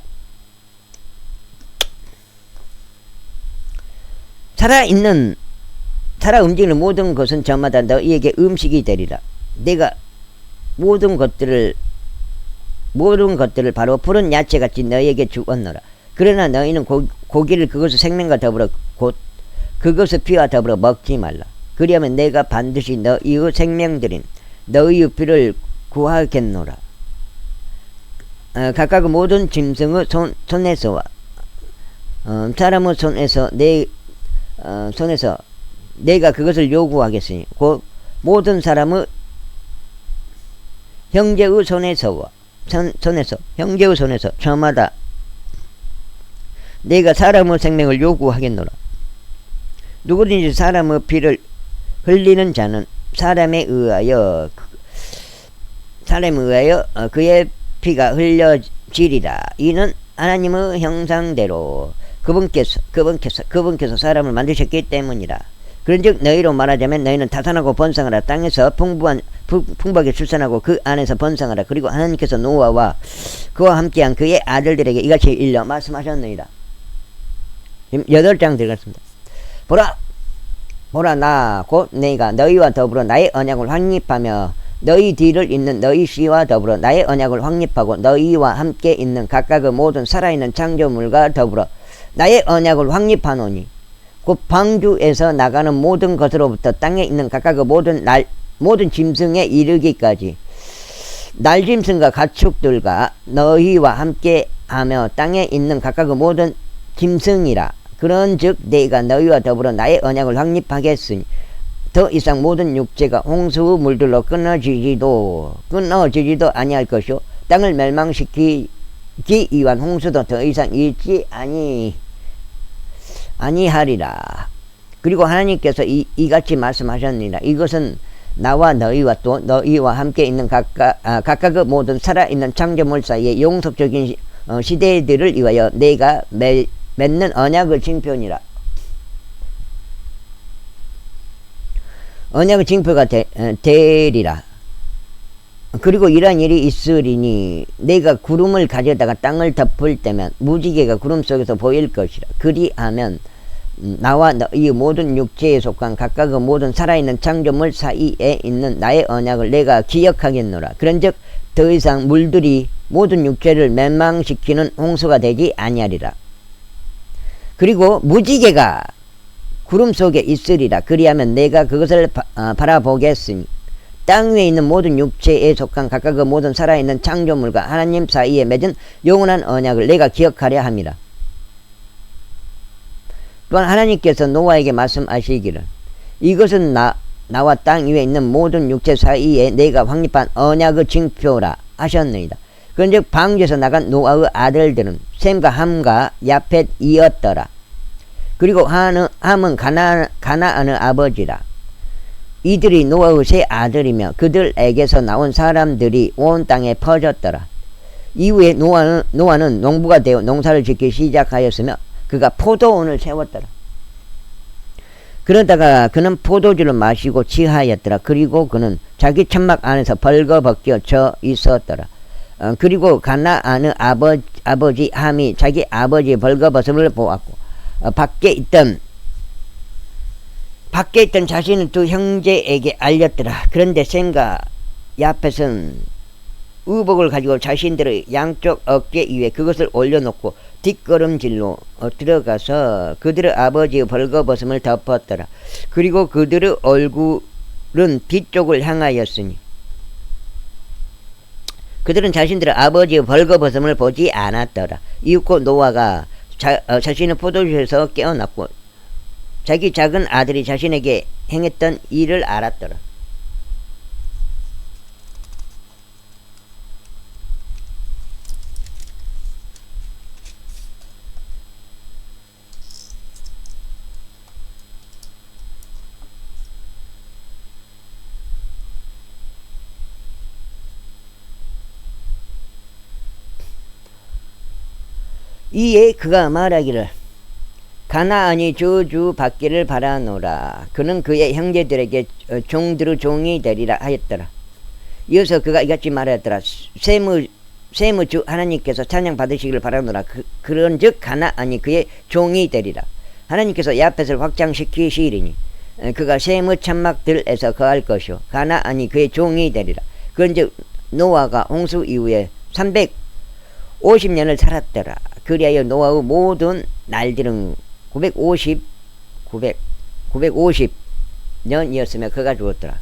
살아있는 살아 움직이는 모든 것은 저마다 너희에게 음식이 되리라. 내가 모든 것들을 바로 푸른 야채같이 너희에게 주었노라. 그러나 너희는 고기를 그것의 생명과 더불어 곧 그것의 피와 더불어 먹지 말라. 그리하면 내가 반드시 너희의 생명들인 너희의 피를 구하겠노라. 각각 모든 짐승의 손에서와 사람의 손에서 내가 그것을 요구하겠으니 곧 모든 사람의 형제의 손에서 저마다 내가 사람의 생명을 요구하겠노라. 누구든지 사람의 피를 흘리는 자는 사람에 의하여 그의 피가 흘려지리라. 이는 하나님의 형상대로 그분께서 사람을 만드셨기 때문이라. 그런즉 너희로 말하자면 너희는 다산하고 번성하라. 땅에서 풍부하게 출산하고 그 안에서 번성하라. 그리고 하나님께서 노아와 그와 함께한 그의 아들들에게 이같이 일러 말씀하셨느니라. 8장 들어갔습니다. 보라 나 곧 내가 너희와 더불어 나의 언약을 확립하며 너희 뒤를 잇는 너희 씨와 더불어 나의 언약을 확립하고 너희와 함께 있는 각각의 모든 살아있는 창조물과 더불어 나의 언약을 확립하노니 곧 방주에서 나가는 모든 것으로부터 땅에 있는 각각의 모든 짐승에 이르기까지 날짐승과 가축들과 너희와 함께하며 땅에 있는 각각의 모든 짐승이라. 그런즉 내가 너희와 더불어 나의 언약을 확립하겠으니 더 이상 모든 육체가 홍수의 물들로 끊어지지도 아니할 것이요 땅을 멸망시키기 위한 홍수도 더 이상 있지 아니하리라. 그리고 하나님께서 이같이 말씀하셨느니라. 이것은 나와 너희와 또 너희와 함께 있는 각각의 모든 살아있는 창조물 사이의 영속적인 시대들을 위하여 내가 맺는 언약의 징표니라. 언약의 징표가 되리라. 그리고 이러한 일이 있으리니 내가 구름을 가져다가 땅을 덮을 때면 무지개가 구름 속에서 보일 것이라. 그리하면 나와 너희 모든 육체에 속한 각각의 모든 살아있는 창조물 사이에 있는 나의 언약을 내가 기억하겠노라. 그런즉 더 이상 물들이 모든 육체를 멸망시키는 홍수가 되지 아니하리라. 그리고 무지개가 구름 속에 있으리라. 그리하면 내가 그것을 바라보겠으니 땅 위에 있는 모든 육체에 속한 각각의 모든 살아있는 창조물과 하나님 사이에 맺은 영원한 언약을 내가 기억하려 함이라. 또한 하나님께서 노아에게 말씀하시기를 이것은 나와 땅 위에 있는 모든 육체 사이에 내가 확립한 언약의 징표라 하셨느니라. 그런즉 방주에서 나간 노아의 아들들은 셈과 함과 야펫이었더라. 그리고 함은 가나안의 아버지라. 이들이 노아의 세 아들이며 그들에게서 나온 사람들이 온 땅에 퍼졌더라. 이후에 노아는 농부가 되어 농사를 짓기 시작하였으며 그가 포도원을 세웠더라. 그러다가 그는 포도주를 마시고 취하였더라. 그리고 그는 자기 천막 안에서 벌거벗겨 져 있었더라. 그리고 가나안의 아버지 함이 자기 아버지의 벌거벗음을 보았고 밖에 있던 자신의 두 형제에게 알렸더라. 그런데 셈과 야펫은 의복을 가지고 자신들의 양쪽 어깨 위에 그것을 올려놓고 뒷걸음질로 들어가서 그들의 아버지의 벌거벗음을 덮었더라. 그리고 그들의 얼굴은 뒤쪽을 향하였으니 그들은 자신들의 아버지의 벌거벗음을 보지 않았더라. 이윽고 노아가 자신의 포도주에서 깨어났고 자기 작은 아들이 자신에게 행했던 일을 알았더라. 이에 그가 말하기를 가나안이 저주 받기를 바라노라. 그는 그의 형제들에게 종들의 종이 되리라 하였더라. 이어서 그가 이같이 말하였더라. 셈의 주 하나님께서 찬양 받으시기를 바라노라. 그런즉 가나안이 그의 종이 되리라. 하나님께서 야펫을 확장시키시리니 그가 셈의 천막들에서 거할 것이요 가나안이 그의 종이 되리라. 그런즉 노아가 홍수 이후에 350년을 살았더라. 그리하여 노아의 모든 날들은 950년이었으며 그가 죽었더라.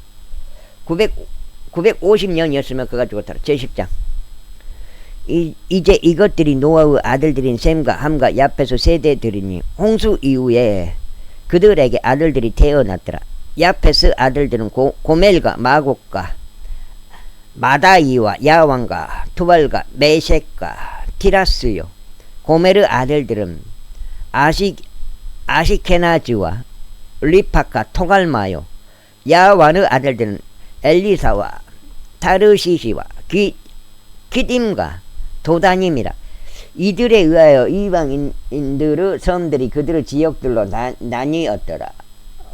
950년이었으며 그가 죽었더라. 제10장. 이제 이것들이 노아의 아들들인 셈과 함과 야펫의 세대들이니 홍수 이후에 그들에게 아들들이 태어났더라. 야펫의 아들들은 고멜과 마곡과 마다이와 야왕과 투발과 메섹과 티라스요. 고멜의 아들들은 아시케나즈와 리파카 토갈마요. 야완의 아들들은 엘리사와 타르시시와 기딤과 도다님이라. 이들에 의하여 이방인들의 섬들이 그들의 지역들로 나뉘었더라.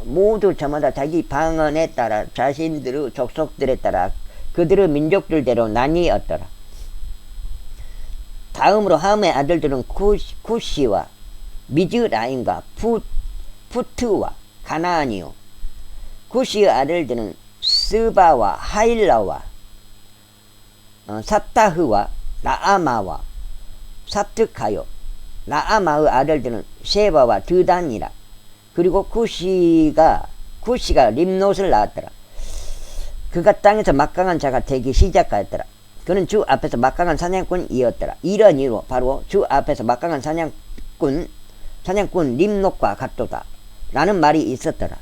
모두 저마다 자기 방언에 따라 자신들의 족속들에 따라 그들의 민족들대로 나뉘었더라. 다음으로 함의 아들들은 쿠시와 미즈라임과 푸트와 가나안이요. 쿠시의 아들들은 스바와 하일라와 삽타흐와 라아마와 삽특하요. 라아마의 아들들은 셰바와 드단이라. 그리고 쿠시가 림롯을 낳았더라. 그가 땅에서 막강한 자가 되기 시작하였더라. 그는 주 앞에서 막강한 사냥꾼이었더라. 이런 이유로 바로 주 앞에서 막강한 사냥꾼 림롯과 같도다 라는 말이 있었더라.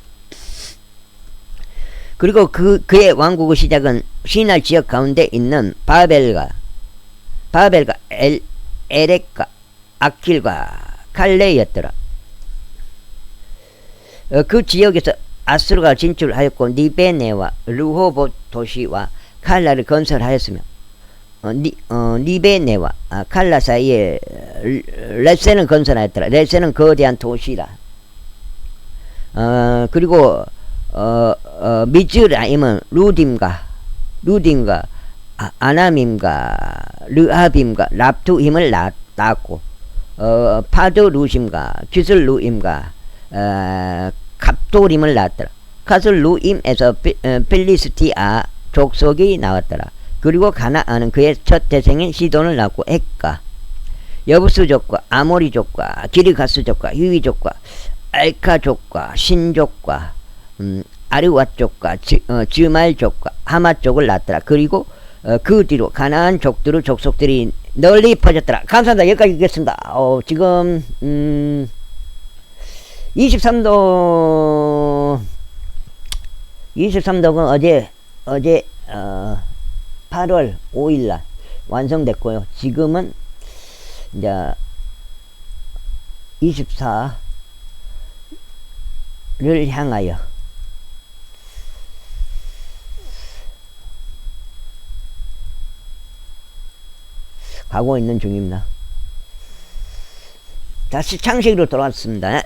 그리고 그의 왕국의 시작은 시날 지역 가운데 있는 바벨과 에렉과 아킬과 칼레였더라. 그 지역에서 아수르가 진출하였고 니베네와 르호봇 도시와 칼라를 건설하였으며 니베네와 칼라 사이에 레센을 건설하였더라. 레센은 거대한 도시라. 그리고 미즈라임은 루딤과 아나밈과 르하빔과 랍투임을 낳았고 파드루심과 기슬루임과 갑도림을 낳았더라. 가슬루임에서 필리스티아 족속이 나왔더라. 그리고 가나안은 그의 첫 태생인 시돈을 낳고 헷과 여부스족과 아모리족과 기르가스족과 휴이족과 알카족과 신족과 아르왓족과 즈말족과 하마족을 낳았더라. 그리고 그 뒤로 가나안 족들의 족속들이 널리 퍼졌더라. 감사합니다. 여기까지 읽겠습니다. 지금 23독은 어제 8월 5일날 완성됐고요. 지금은 이제 24를 향하여 가고 있는 중입니다. 다시 창식으로 돌아왔습니다.